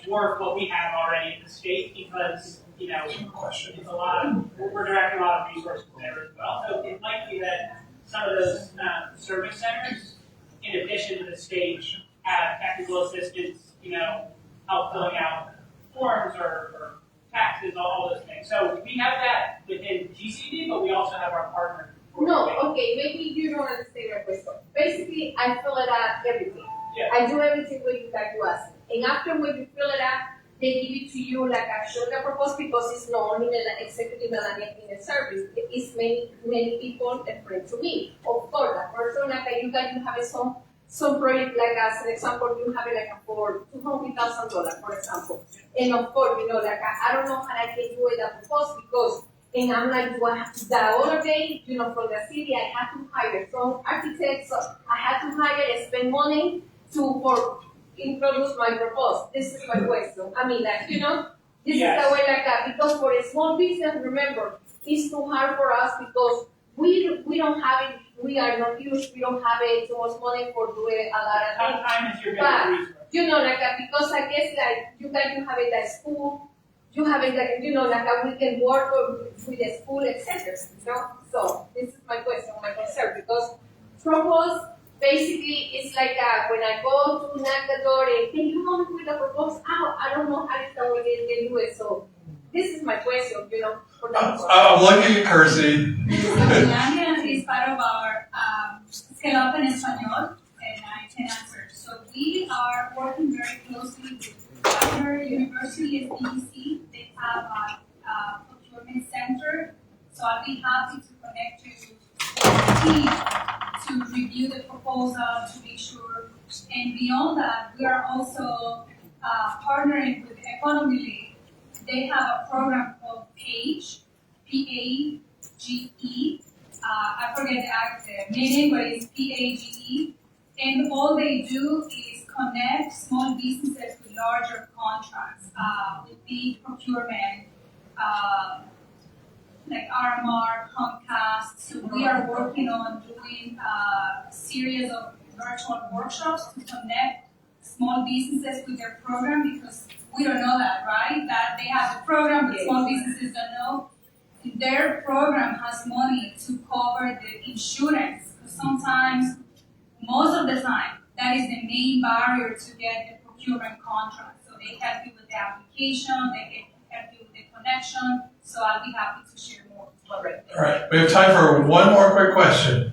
dwarf what we have already in the state because, it's a lot of, we're directing a lot of resources there as well. So it might be that some of those service centers, in addition to the state, have technical assistance, help filling out forms or taxes, all those things. So we have that within GCD, but we also have our partner. No, okay, maybe you don't understand my question. Basically, I fill it out everything. Yeah. I do everything what you guys do ask me. And after when you fill it out, they give it to you I show the proposal because it's not only the Executive Melania Cleaning Service. It's many people that bring to me. Of course, the person you guys you have some project as an example, you have it for $200,000, for example. And of course, I don't know how I can do it the proposal because and I'm the other day, from the city, I had to hire some architects. So I had to hire and spend money for introduce my proposal. This is my question. I mean, this is the way because for a small business, remember, it's too hard for us because we don't have it. We are not huge. We don't have too much money for doing a lot of things. Time is your biggest resource. Because I guess you have it at school. You have it we can work with the school, etc. So this is my question, my concern, because propose basically it's when I go to knock the door and can you help me with the proposal? I don't know how to do it. So this is my question, for the I'm looking at Kersey. Melania is part of our Scale Up en Español, and I can answer. So we are working very closely with Butler University and BEC. They have a procurement center I'll be happy to connect you with the team to review the proposal to make sure. And beyond that, we are also partnering with Economy League. They have a program called PAGE, P-A-G-E. I forget the meaning, but it's P-A-G-E. And all they do is connect small businesses with larger contracts, with big procurement, like RMR, Comcast. So we are working on doing a series of virtual workshops to connect small businesses with their program, because we don't know that, right? That they have a program, but small businesses don't know. Their program has money to cover the insurance, because sometimes, most of the time, that is the main barrier to get the procurement contract. So they help you with the application, they help you with the connection. So I'll be happy to share more. All right, we have time for one more quick question.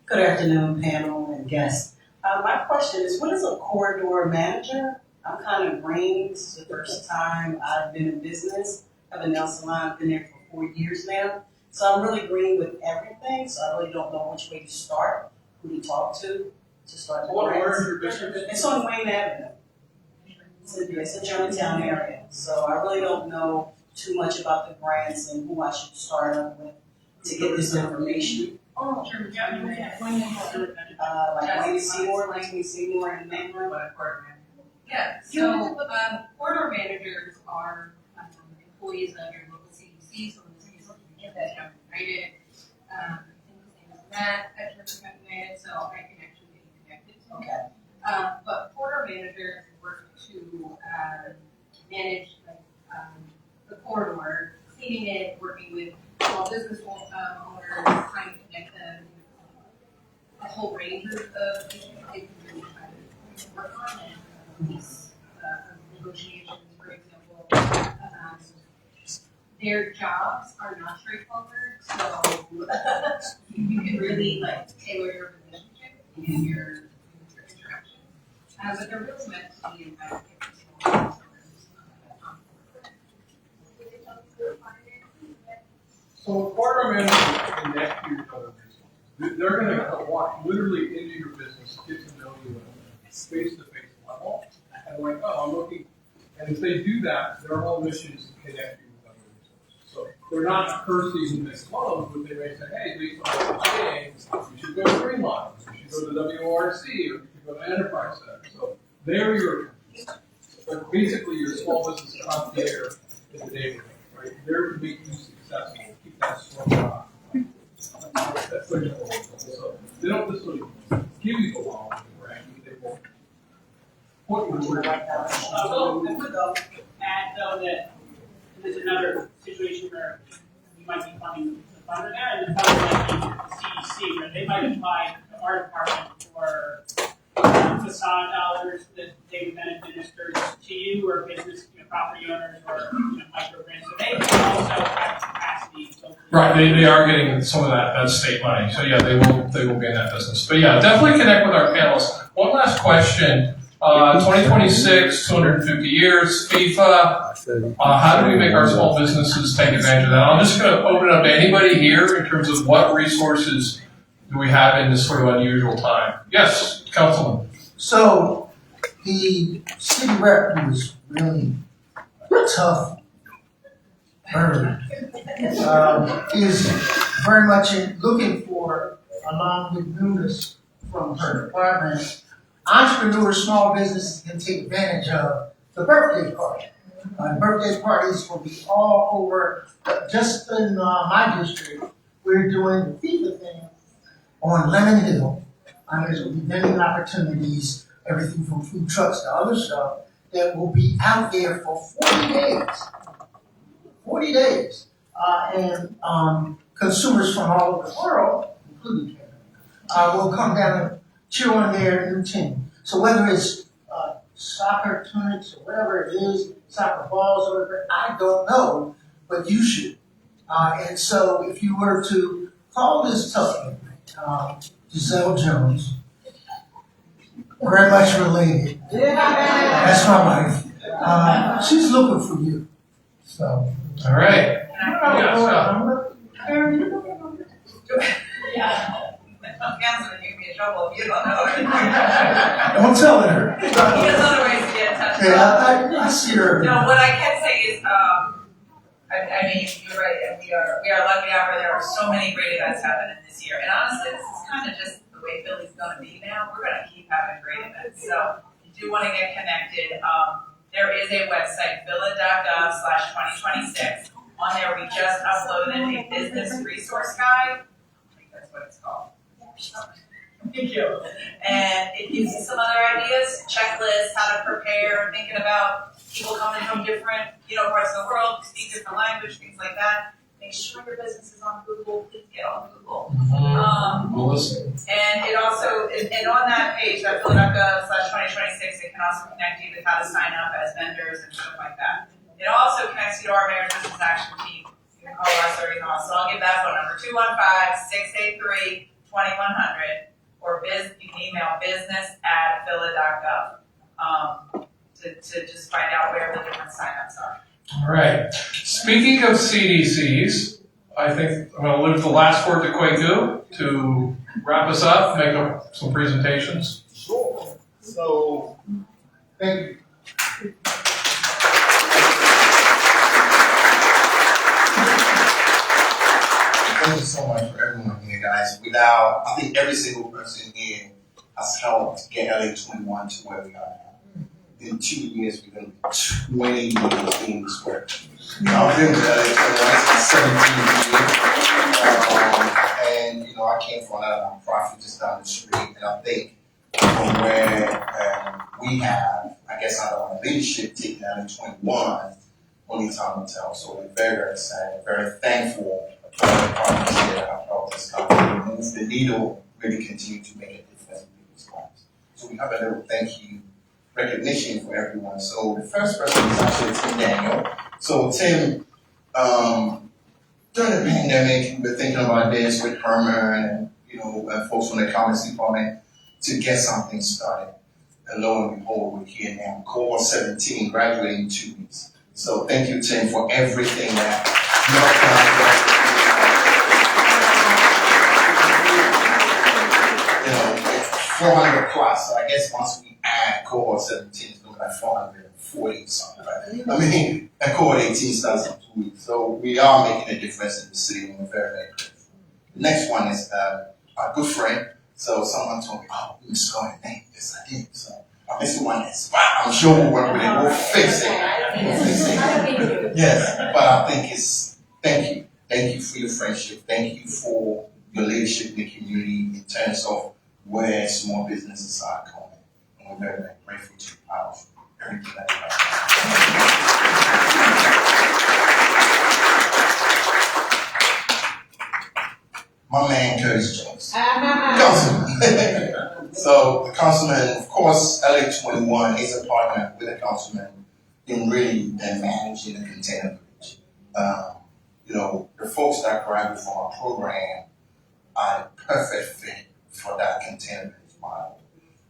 Good afternoon, panel and guests. My question is, what is a corridor manager? I'm kind of green. This is the first time I've been in business. I have a nail salon, I've been there for 4 years now. So I'm really green with everything, so I really don't know which way to start, who to talk to start the Where is your business? It's on Wayne Avenue. It's a Germantown area. So I really don't know too much about the grants and who I should start up with to get this information. Oh, sure, yeah, Like Wayne Seymour, and Mainland. Yeah, so corridor managers are employees of your local CDC, so in the case of that United, things like that, at Church United, so I can actually get you connected. Okay. But corridor managers work to manage the corridor, cleaning it, working with small business owners, trying to connect them, a whole range of issues they can really try to work on, and these negotiations, for example. Their jobs are not straightforward, so you can really tailor your relationship and your interaction. But they're really meant to be invited to small business So corridor managers connect you to other businesses. They're going to walk literally into your business, get to know you at a face-to-face level, and like, oh, I'm looking. And if they do that, their whole mission is to connect you with other resources. So they're not cursing in this club, but they may say, hey, based on what you're saying, you should go to Greenline, you should go to WRC, or you should go to Enterprise Center. So they're your, but basically your small business concierge in the neighborhood, right? They're to make you successful. Keep that strong on. That's their goal. So they don't necessarily give you the law with the branding, they will put you where you I would add though that there's another situation where you might be funding the funder there, and the funder might be the CDC, where they might apply to our department for facade dollars that they would then administer to you or business, property owners or micro grants. So they can also have capacity. Right, they are getting some of that state money. So yeah, they will be in that business. But yeah, definitely connect with our panelists. One last question. 2026, 250 years, FIFA. How do we make our small businesses take advantage of that? I'm just going to open it up to anybody here in terms of what resources do we have in this sort of unusual time. Yes, Councilman. So the city rep was really tough bird, is very much looking for, along with newness from her department, entrepreneurs, small businesses can take advantage of the birthday party. Birthday parties will be all over. Just in my district, we're doing the FIFA thing on Lemon Hill. There's vending opportunities, everything from food trucks to other stuff, that will be out there for 40 days. 40 days. And consumers from all over the world, including Canada, will come down and cheer on their new team. So whether it's soccer tunics or whatever it is, soccer balls or whatever, I don't know, but you should. And so if you were to call this tough, Giselle Jones, very much related. That's my wife. She's looking for you. So, all right. Yeah, Scott. Yeah. Councilman, you'd be in trouble if you don't know. Don't tell her. He has other ways to get in touch with Yeah, I see her. No, what I can say is, I mean, you're right, and we are lucky out there are so many great events happening this year. And honestly, this is kind of just the way Philly's gonna be now. We're gonna keep having great events. So if you do wanna get connected, there is a website, phila.gov/2026. On there, we just uploaded a business resource guide. I think that's what it's called. Thank you. And it gives you some other ideas, checklists, how to prepare, thinking about people coming from different, parts of the world, speak different language, things like that. Make sure your business is on Google. Please get on Google. And it also, and on that page, that phila.gov/2026, it can also connect you with how to sign up as vendors and stuff like that. It also connects you to our Mayor's Business Action Team. You can call us or email us. So I'll give that phone number, 215-683-2100, or you can email business@phila.gov to just find out where the different signups are. All right. Speaking of CDCs, I think I'm going to leave the last word to Kwaku to wrap us up, make up some presentations. Sure. So, thank you. Thank you so much for everyone here, guys. Without, I think every single person here has helped get LA21 to where we are now. In 2 years, we're going to be 20 years doing this work. I've been to LA21 since 17 years. And, I came from another nonprofit just down the street. And I think from where we have, I guess, our leadership taking LA21, only time will tell. So we're very, very excited, very thankful for all the partners here that have helped us move the needle, really continue to make a difference in people's lives. So we have a little thank you recognition for everyone. So the first person is actually Tim Daniel. So Tim, during the pandemic, we were thinking about this with Herman and folks from the Commerce Department to get something started. And lo and behold, we're here now. Cohort 17 graduating in 2 weeks. So thank you, Tim, for everything that you've done. 400 plus. So I guess once we add cohort 17, it's going to be like 440 something. Right? I mean, and cohort 18 starts in 2 weeks. So we are making a difference in the city, and we're very, very grateful. The next one is our good friend. So someone told me, oh, we misspelled your name. Yes, I did. So I'm missing one that's I'm sure we'll work with it. We'll fix it. Yes, but I think it's thank you. Thank you for your friendship. Thank you for your leadership in the community in terms of where small businesses are going. And we're very, very grateful to you for everything that you have. My man, Curtis Jones. Councilman. So the councilman, of course, LA21 is a partner with the councilman in really managing the container village. The folks that graduate from our program are the perfect fit for that container village model.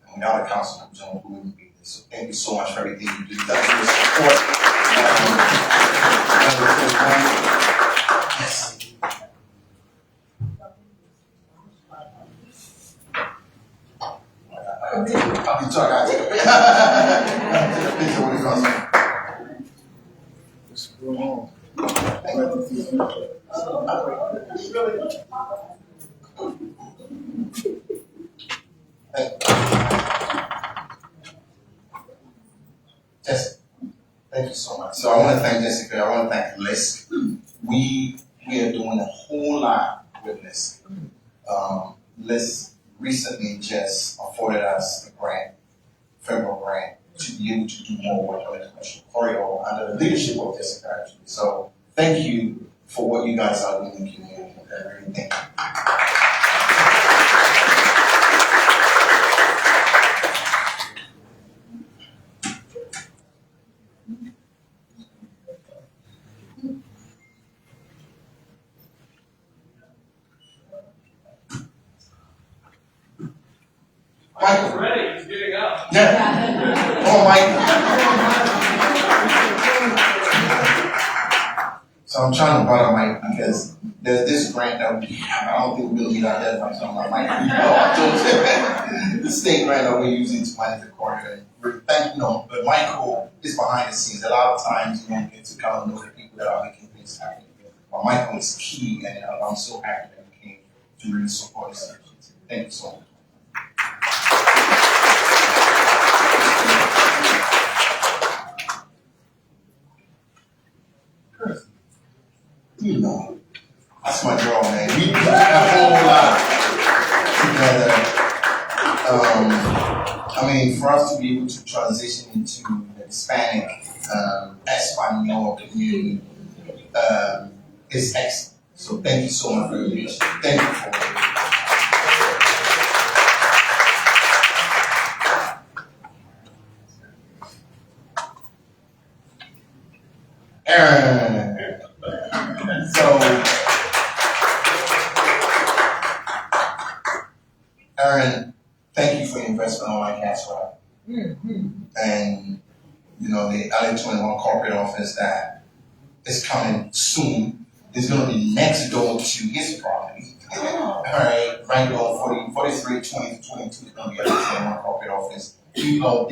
And without a Councilman Jones, we wouldn't be this. So thank you so much for everything you do. Thank you for your support. Yes. I'll be talking. I'll take a picture with the Councilman. What's going on? Jessica, thank you so much. So I want to thank Jessica. I want to thank LISC. We are doing a whole lot with LISC. LISC recently just afforded us a grant, federal grant, to be able to do more work on the commercial corridor under the leadership of Jessica, actually. So thank you for what you guys are doing in the community. I really thank you. Michael. Ready, he's getting up. Yeah. Oh, Mike. So I'm trying to bother Mike because there's this grant that we have. I don't think we're gonna meet our deadline, so I'm like, Mike, the state grant that we're using to manage the corridor. And we're but Michael is behind the scenes. A lot of times you don't get to kind of know the people that are making things happen. But Michael is key, and I'm so happy that he came to really support us. Thank you so much. You know, that's my girl, man. We do a whole lot together. I mean, for us to be able to transition into the Hispanic, Espanol community is excellent. So thank you so much for your leadership. Thank you for it. Aaron. So, Aaron, thank you for your investment on my cash route. And, the LA21 corporate office that is coming soon is going to be next door to his property. All right, right on 4320 to 22 is going to be LA21 corporate office. They own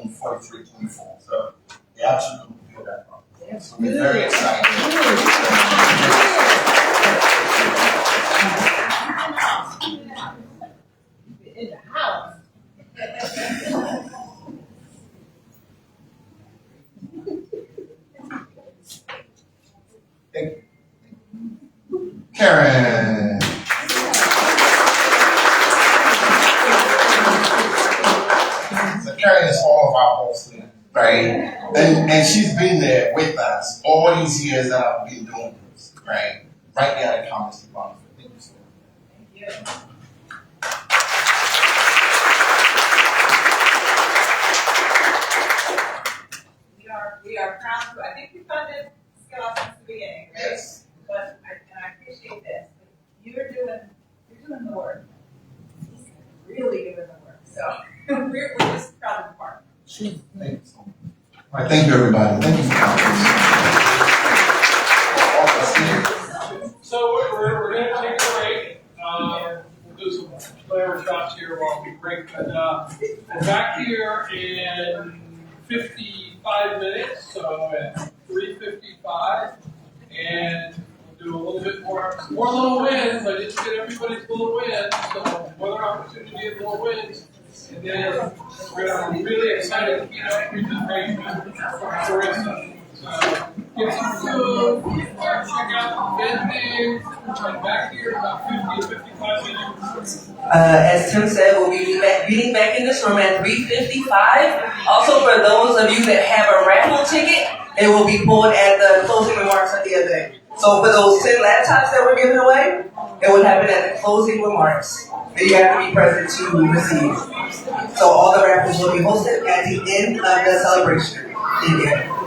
4324. So, they absolutely feel that property. So we're very excited. In the house. Thank you. Karen. So Karen is all of our boss leader, right? And she's been there with us all these years that I've been doing this, right? Right there at the Commerce Department. Thank you so much. Thank you. We are proud to, I think we funded Scott since the beginning, right? Yes. But I appreciate this. You're doing the work. He's really doing the work. So we're just proud of the partner. Thank you so much. All right, thank you, everybody. Thank you for coming. So we're going to take a break. We'll do some flavor shots here while we break. But we're back here in 55 minutes, so at 3:55, and we'll do a little bit more little wins. I didn't get everybody's little wins, so another opportunity at little wins. And then we're going to be really excited keynote presentation from Carissa. So get some food, check out the vending, and back here about 50 to 55 minutes. As Tim said, we'll be meeting back in this room at 3:55. Also, for those of you that have a raffle ticket, it will be pulled at the closing remarks at the event. So for those 10 laptops that we're giving away, it will happen at the closing remarks. And you have to be present to receive. So all the raffles will be hosted at the end of the celebration. Thank you.